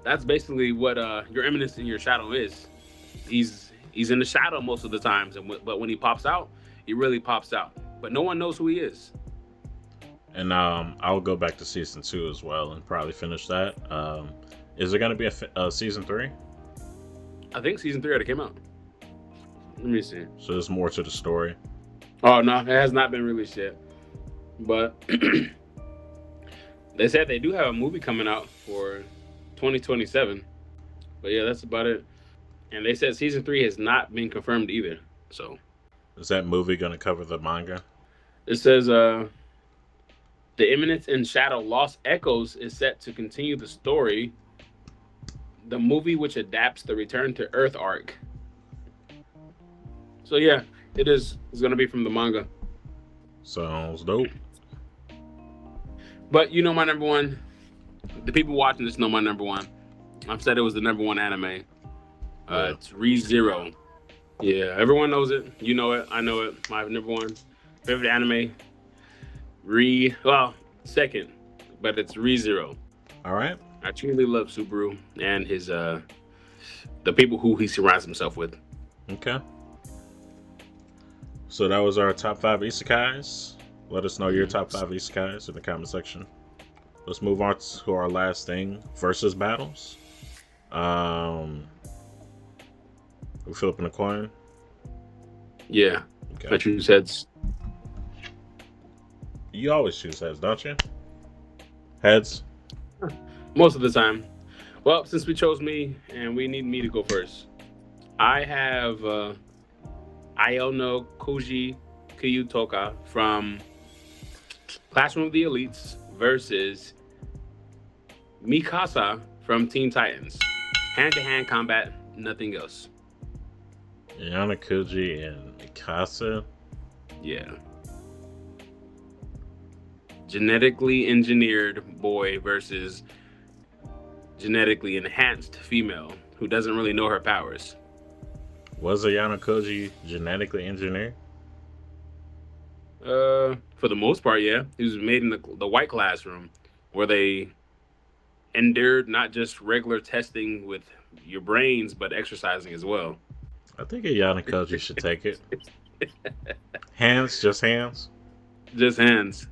[SPEAKER 2] That's basically what Your Eminence in Your Shadow is. He's in the shadow most of the times, but when he pops out, he really pops out. But no one knows who he is.
[SPEAKER 1] And I'll go back to season 2 as well and probably finish that. Is there going to be a season 3?
[SPEAKER 2] I think season 3 already came out. Let me see.
[SPEAKER 1] So there's more to the story.
[SPEAKER 2] Oh, no, it has not been released yet. But they said they do have a movie coming out for 2027. But yeah, that's about it. And they said season 3 has not been confirmed either. So
[SPEAKER 1] is that movie going to cover the manga?
[SPEAKER 2] It says The Eminence in Shadow Lost Echoes is set to continue the story. The movie, which adapts the Return to Earth arc. So yeah, it is. It's going to be from the manga.
[SPEAKER 1] Sounds dope.
[SPEAKER 2] But you know my number one. The people watching this know my number one. I've said it was the number one anime. It's ReZero. Yeah, everyone knows it. You know it. I know it. My number one favorite anime. Second, but it's ReZero.
[SPEAKER 1] All right.
[SPEAKER 2] I truly love Subaru and his the people who he surrounds himself with.
[SPEAKER 1] Okay. So that was our top 5 isekais. Let us know your top 5 isekais in the comment section. Let's move on to our last thing, versus battles. We flipping a coin.
[SPEAKER 2] Yeah.
[SPEAKER 1] Okay.
[SPEAKER 2] I choose heads.
[SPEAKER 1] You always choose heads, don't you? Heads?
[SPEAKER 2] Most of the time. Well, since we chose me and we need me to go first, I have Ayanokoji Kyutoka from Classroom of the Elites versus Mikasa from Teen Titans. Hand-to-hand combat, nothing else.
[SPEAKER 1] Ayanokoji and Mikasa?
[SPEAKER 2] Yeah. Genetically engineered boy versus genetically enhanced female who doesn't really know her powers.
[SPEAKER 1] Was Ayanokoji genetically engineered?
[SPEAKER 2] For the most part, yeah. He was made in the white classroom where they endured not just regular testing with your brains, but exercising as well.
[SPEAKER 1] I think Ayanokoji should take it. Hands? Just hands?
[SPEAKER 2] Just hands.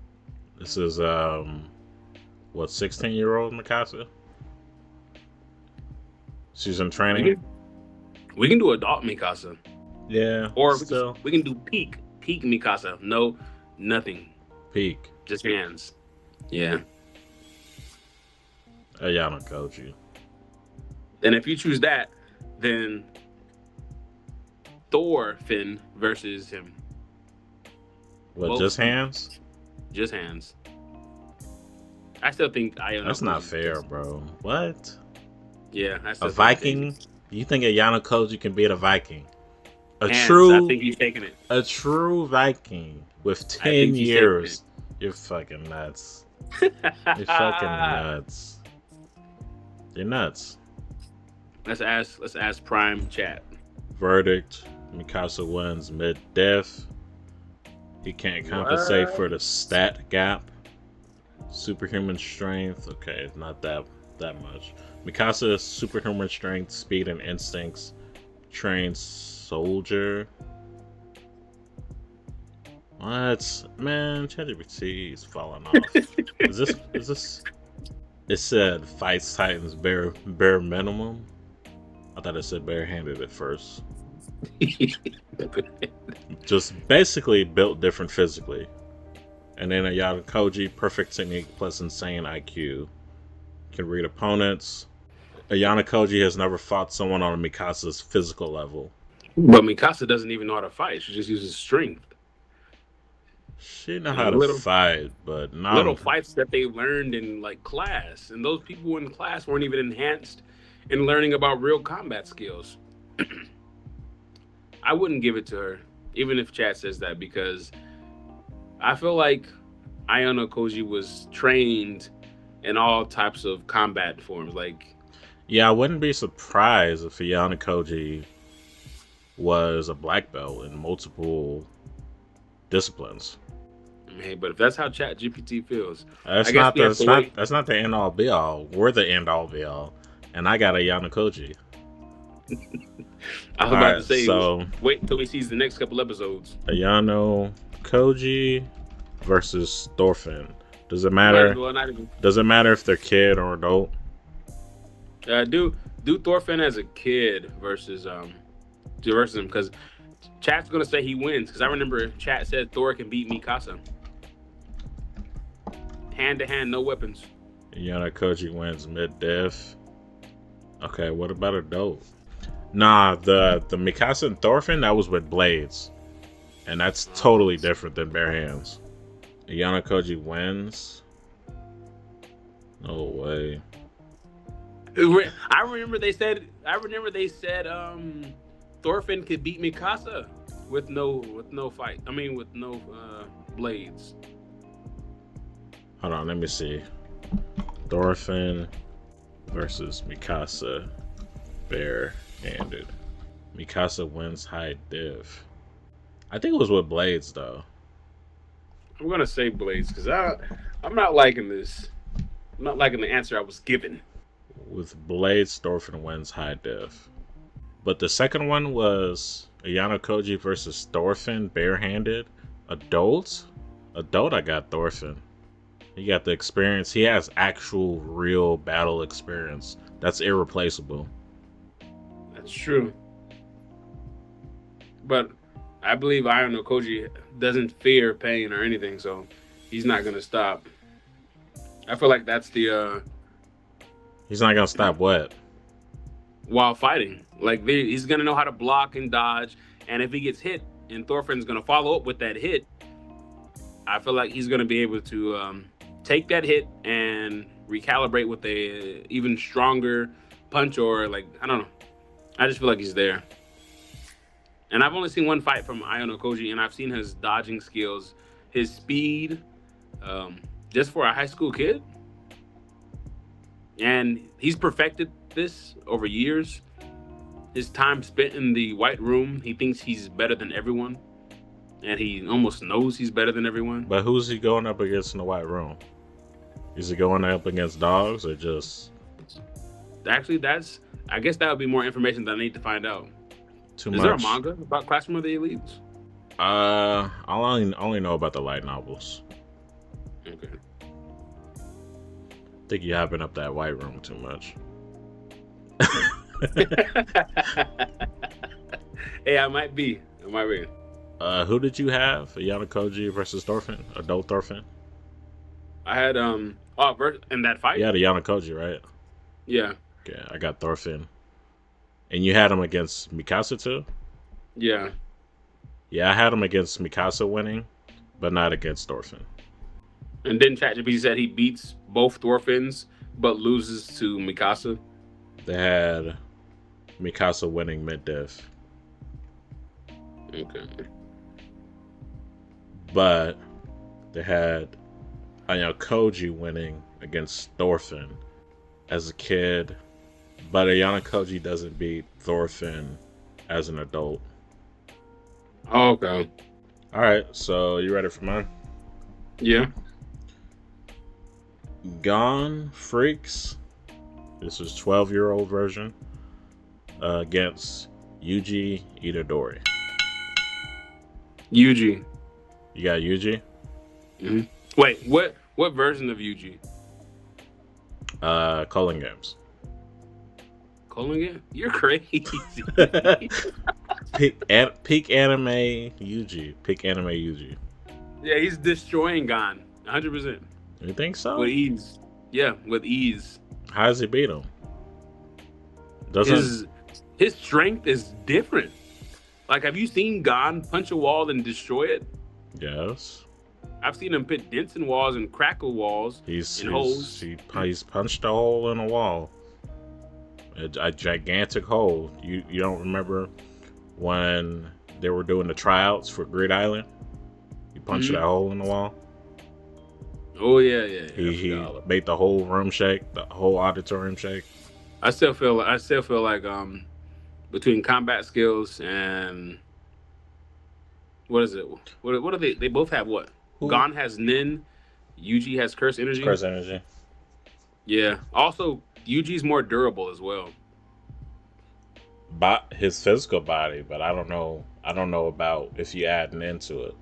[SPEAKER 1] This is, 16-year-old Mikasa? She's in training?
[SPEAKER 2] We can do adult Mikasa.
[SPEAKER 1] Yeah.
[SPEAKER 2] Or
[SPEAKER 1] still.
[SPEAKER 2] we can do peak Mikasa. No, nothing.
[SPEAKER 1] Peak.
[SPEAKER 2] Just hands. Yeah.
[SPEAKER 1] Ayanokoji.
[SPEAKER 2] And if you choose that, then Thorfinn versus him.
[SPEAKER 1] What,
[SPEAKER 2] Both
[SPEAKER 1] just hands?
[SPEAKER 2] Just hands. I still think Ayanokoji.
[SPEAKER 1] That's not fair, bro. What?
[SPEAKER 2] Yeah, I still
[SPEAKER 1] A Viking? You think Ayanokoji can beat a Viking? A true,
[SPEAKER 2] I think he's taking it.
[SPEAKER 1] A true Viking with 10 years. You're fucking nuts. You're fucking nuts. You're nuts.
[SPEAKER 2] Let's ask Prime chat.
[SPEAKER 1] Verdict: Mikasa wins mid-death. He can't compensate for the stat gap. Superhuman strength. Okay, not that much. Mikasa's superhuman strength, speed, and instincts. Trained soldier. What? Man, ChatGPT is falling off. Is this? It said fights Titans bare minimum. I thought it said barehanded at first. Just basically built different physically. And then Ayanokoji, perfect technique plus insane IQ. Can read opponents. Ayanokoji has never fought someone on Mikasa's physical level.
[SPEAKER 2] But Mikasa doesn't even know how to fight. She just uses strength.
[SPEAKER 1] She know how to fight, but not
[SPEAKER 2] little fights that they learned in like class. And those people in class weren't even enhanced in learning about real combat skills. I wouldn't give it to her, even if chat says that, because I feel like Ayanokoji was trained in all types of combat forms. Like,
[SPEAKER 1] yeah, I wouldn't be surprised if Ayanokoji was a black belt in multiple disciplines.
[SPEAKER 2] Hey, but if that's how ChatGPT feels,
[SPEAKER 1] that's not the end all be all. We're the end all be all, and I got Ayanokoji.
[SPEAKER 2] I was about to say, so wait until we see the next couple episodes.
[SPEAKER 1] Ayanokoji versus Thorfinn. Does it matter? Does it matter if they're kid or adult?
[SPEAKER 2] Do Thorfinn as a kid versus him, because chat's gonna say he wins, because I remember chat said Thor can beat Mikasa. Hand to hand, no weapons.
[SPEAKER 1] Ayanokoji wins mid-death. Okay, what about adult? Nah, the Mikasa and Thorfinn, that was with blades. And that's totally different than bare hands. Ayanokoji wins. No way.
[SPEAKER 2] I remember they said Thorfinn could beat Mikasa with no fight. I mean with no blades.
[SPEAKER 1] Hold on, let me see. Thorfinn versus Mikasa bare-handed. Mikasa wins high div. I think it was with blades though.
[SPEAKER 2] I'm gonna say blades because I'm not liking this. I'm not liking the answer I was given.
[SPEAKER 1] With blades, Thorfinn wins high div. But the second one was Ayanokoji versus Thorfinn barehanded. Adult, I got Thorfinn. He got the experience. He has actual real battle experience. That's irreplaceable.
[SPEAKER 2] That's true. But I believe Ayanokoji doesn't fear pain or anything, so he's not gonna stop. I feel like that's the
[SPEAKER 1] he's not gonna stop what?
[SPEAKER 2] While fighting. Like he's gonna know how to block and dodge, and if he gets hit and Thorfinn's gonna follow up with that hit, I feel like he's gonna be able to take that hit and recalibrate with a even stronger punch, or like, I don't know. I just feel like he's there. And I've only seen one fight from Ayanokoji, and I've seen his dodging skills, his speed, just for a high school kid. And he's perfected this over years. His time spent in the White Room, he thinks he's better than everyone. And he almost knows he's better than everyone.
[SPEAKER 1] But who's he going up against in the White Room? Is he going up against dogs or just...
[SPEAKER 2] Actually, I guess that would be more information that I need to find out.
[SPEAKER 1] Too
[SPEAKER 2] much. Is there a manga about Classroom of the Elites?
[SPEAKER 1] I only know about the light novels.
[SPEAKER 2] Okay.
[SPEAKER 1] I think you're hyping up that White Room too much.
[SPEAKER 2] Hey, I might be.
[SPEAKER 1] Who did you have? Ayanokoji versus Thorfinn? Adult Thorfinn?
[SPEAKER 2] I had in that fight?
[SPEAKER 1] You had Ayanokoji, right?
[SPEAKER 2] Yeah.
[SPEAKER 1] Okay, I got Thorfinn. And you had him against Mikasa too?
[SPEAKER 2] Yeah.
[SPEAKER 1] Yeah, I had him against Mikasa winning, but not against Thorfinn.
[SPEAKER 2] And then ChatGPT said he beats both Thorfinns, but loses to Mikasa.
[SPEAKER 1] They had Mikasa winning mid diff,
[SPEAKER 2] Okay.
[SPEAKER 1] but they had Ayanokoji winning against Thorfinn as a kid, but Ayanokoji doesn't beat Thorfinn as an adult.
[SPEAKER 2] Okay.
[SPEAKER 1] All right, so you ready for mine?
[SPEAKER 2] Yeah.
[SPEAKER 1] Gone Freaks. This is 12-year-old version against Yuji Itadori.
[SPEAKER 2] Yuji.
[SPEAKER 1] You got Yuji?
[SPEAKER 2] Mm-hmm. Wait, what version of Yuji?
[SPEAKER 1] Calling games.
[SPEAKER 2] Calling it? You're crazy.
[SPEAKER 1] Peak anime Yuji. Peak anime Yuji.
[SPEAKER 2] Yeah, he's destroying Gon. 100%.
[SPEAKER 1] You think so?
[SPEAKER 2] With ease. Yeah, with ease.
[SPEAKER 1] How does he beat him? Doesn't
[SPEAKER 2] His strength is different. Like, have you seen Gon punch a wall and destroy it?
[SPEAKER 1] Yes.
[SPEAKER 2] I've seen him put dents in walls and crackle walls
[SPEAKER 1] He's
[SPEAKER 2] holes.
[SPEAKER 1] He's punched a hole in a wall. A gigantic hole. You don't remember when they were doing the tryouts for Grid Island? He punched that hole in the wall.
[SPEAKER 2] Oh yeah.
[SPEAKER 1] He made the whole room shake, the whole auditorium shake.
[SPEAKER 2] I still feel like between combat skills and what is it? What are they? They both have what?
[SPEAKER 1] Who?
[SPEAKER 2] Gon has Nin. Yuji has Curse Energy.
[SPEAKER 1] Curse Energy.
[SPEAKER 2] Yeah. Also, Yuji's more durable as well.
[SPEAKER 1] His physical body, but I don't know about if you add Nin to it.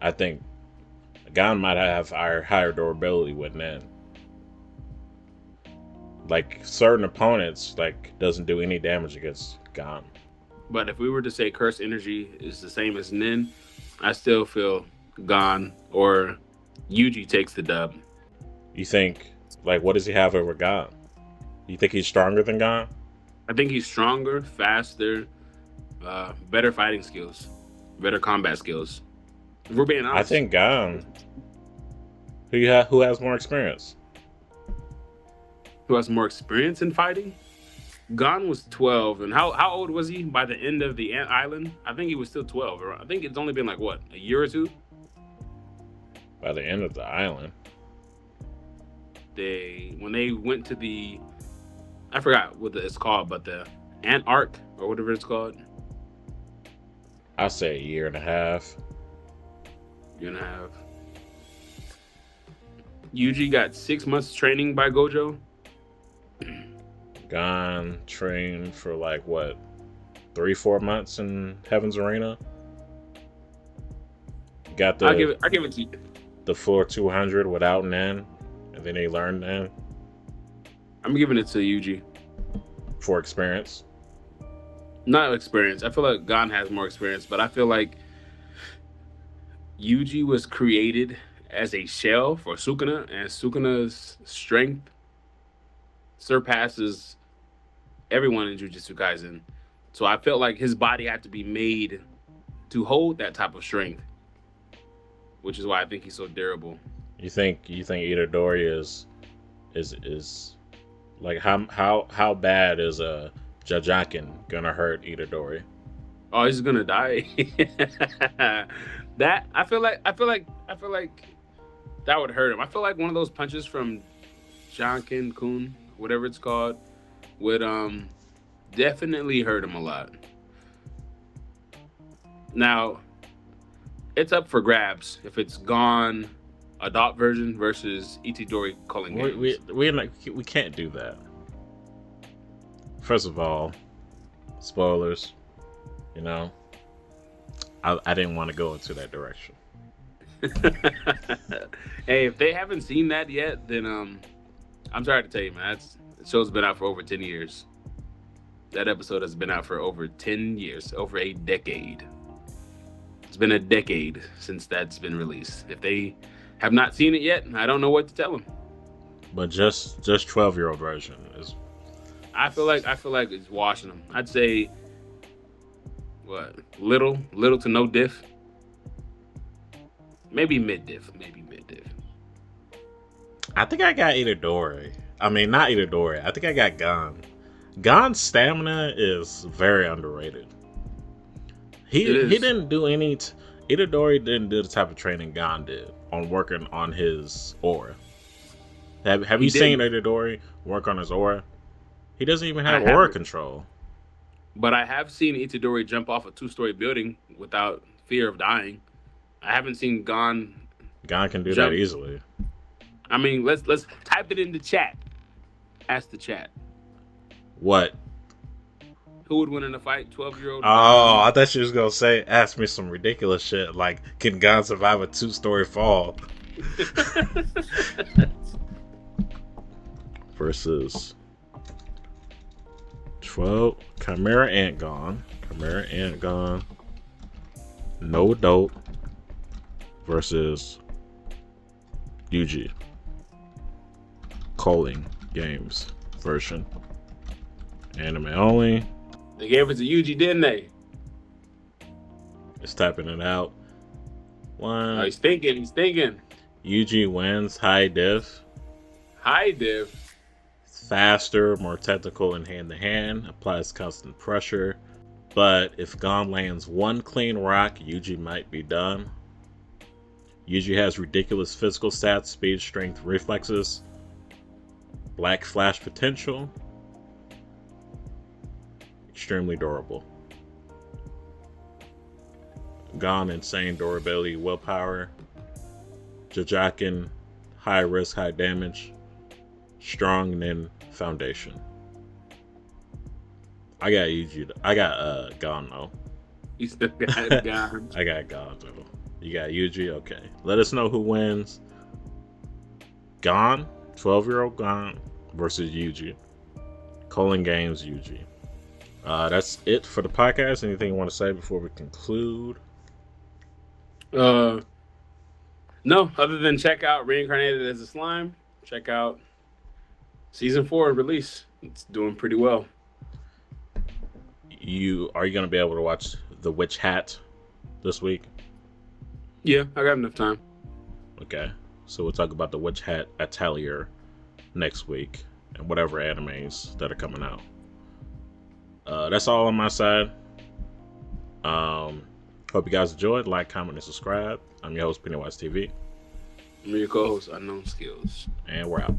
[SPEAKER 1] I think Gon might have higher durability with Nin. Like certain opponents, like doesn't do any damage against Gon.
[SPEAKER 2] But if we were to say Curse Energy is the same as Nin, I still feel Gon or Yuji takes the dub.
[SPEAKER 1] You think, like, what does he have over Gon? You think he's stronger than Gon?
[SPEAKER 2] I think he's stronger, faster, better fighting skills, better combat skills. If we're being honest,
[SPEAKER 1] I think Gon. Who has more experience?
[SPEAKER 2] Who has more experience in fighting? Gon was 12, and how old was he by the end of the Ant Island? I think he was still 12. I think it's only been like what, a year or two?
[SPEAKER 1] By the end of the island,
[SPEAKER 2] when they went to I forgot what it's called, but the Ant Arc or whatever it's called.
[SPEAKER 1] I'll say a year and a half.
[SPEAKER 2] Year and a half. Yuji got 6 months training by Gojo.
[SPEAKER 1] Gon trained for like what, 3-4 months in Heaven's Arena. Got
[SPEAKER 2] I give it to you.
[SPEAKER 1] The floor 200 without Nen, and then he learned Nen.
[SPEAKER 2] I'm giving it to Yuji.
[SPEAKER 1] For experience.
[SPEAKER 2] Not experience. I feel like Gon has more experience, but I feel like Yuji was created as a shell for Sukuna, and Sukuna's strength surpasses everyone in Jujutsu Kaisen. So I felt like his body had to be made to hold that type of strength, which is why I think he's so durable.
[SPEAKER 1] You think Itadori is like how bad is a Jajakin gonna hurt Itadori?
[SPEAKER 2] Oh, he's gonna die. That I feel like that would hurt him. I feel like one of those punches from Janken Kun, whatever it's called, would definitely hurt him a lot. Now, it's up for grabs if it's Gon adult version versus Itadori calling games.
[SPEAKER 1] We can't do that. First of all, spoilers. You know, I didn't want to go into that direction.
[SPEAKER 2] Hey, if they haven't seen that yet, then I'm sorry to tell you, man. The show's been out for over 10 years. That episode has been out for over 10 years, over a decade. It's been a decade since that's been released. If they have not seen it yet, I don't know what to tell them.
[SPEAKER 1] but just 12-year-old version is.
[SPEAKER 2] I feel like it's washing them. I'd say what little to no diff. Maybe mid diff.
[SPEAKER 1] I think I got Itadori. I mean, not Itadori. I think I got Gon. Gon's stamina is very underrated. He didn't do any. Itadori didn't do the type of training Gon did on working on his aura. Have you seen Itadori work on his aura? He doesn't even have aura control.
[SPEAKER 2] But I have seen Itadori jump off a 2-story building without fear of dying. I haven't seen Gon.
[SPEAKER 1] Gon can do that easily.
[SPEAKER 2] I mean, let's type it in the chat. Ask the chat.
[SPEAKER 1] What?
[SPEAKER 2] Who would win in a fight? 12-year-old?
[SPEAKER 1] Oh, I thought you was gonna say, ask me some ridiculous shit like, can Gon survive a 2-story fall? Versus 12 Chimera Ant Gon. No dope. Versus Yuji. Calling Games version. Anime only.
[SPEAKER 2] They gave it to Yuji, didn't they?
[SPEAKER 1] It's typing it out. One.
[SPEAKER 2] Oh, he's thinking.
[SPEAKER 1] Yuji wins high diff.
[SPEAKER 2] High diff.
[SPEAKER 1] Faster, more technical in hand-to-hand. Applies constant pressure. But if Gon lands one clean rock, Yuji might be done. Yuji has ridiculous physical stats, speed, strength, reflexes. Black flash potential. Extremely durable. Gon insane durability, willpower. Jajakin high risk, high damage. Strong Nin foundation. I got Yuji. I got Gon though.
[SPEAKER 2] You still got Gon.
[SPEAKER 1] I got Gon though. You got Yuji. Okay. Let us know who wins. Gon, 12-year-old Gon versus Yuji. Calling Games Yuji. That's it for the podcast. Anything you want to say before we conclude?
[SPEAKER 2] No, other than check out Reincarnated as a Slime. Check out season 4 release. It's doing pretty well.
[SPEAKER 1] Are you gonna be able to watch The Witch Hat this week?
[SPEAKER 2] Yeah, I got enough time.
[SPEAKER 1] Okay, so we'll talk about The Witch Hat Atelier next week and whatever animes that are coming out. That's all on my side. Hope you guys enjoyed. Like, comment, and subscribe. I'm your host, Pennywise TV.
[SPEAKER 2] I'm your co-host, Unknown SKillz.
[SPEAKER 1] And we're out.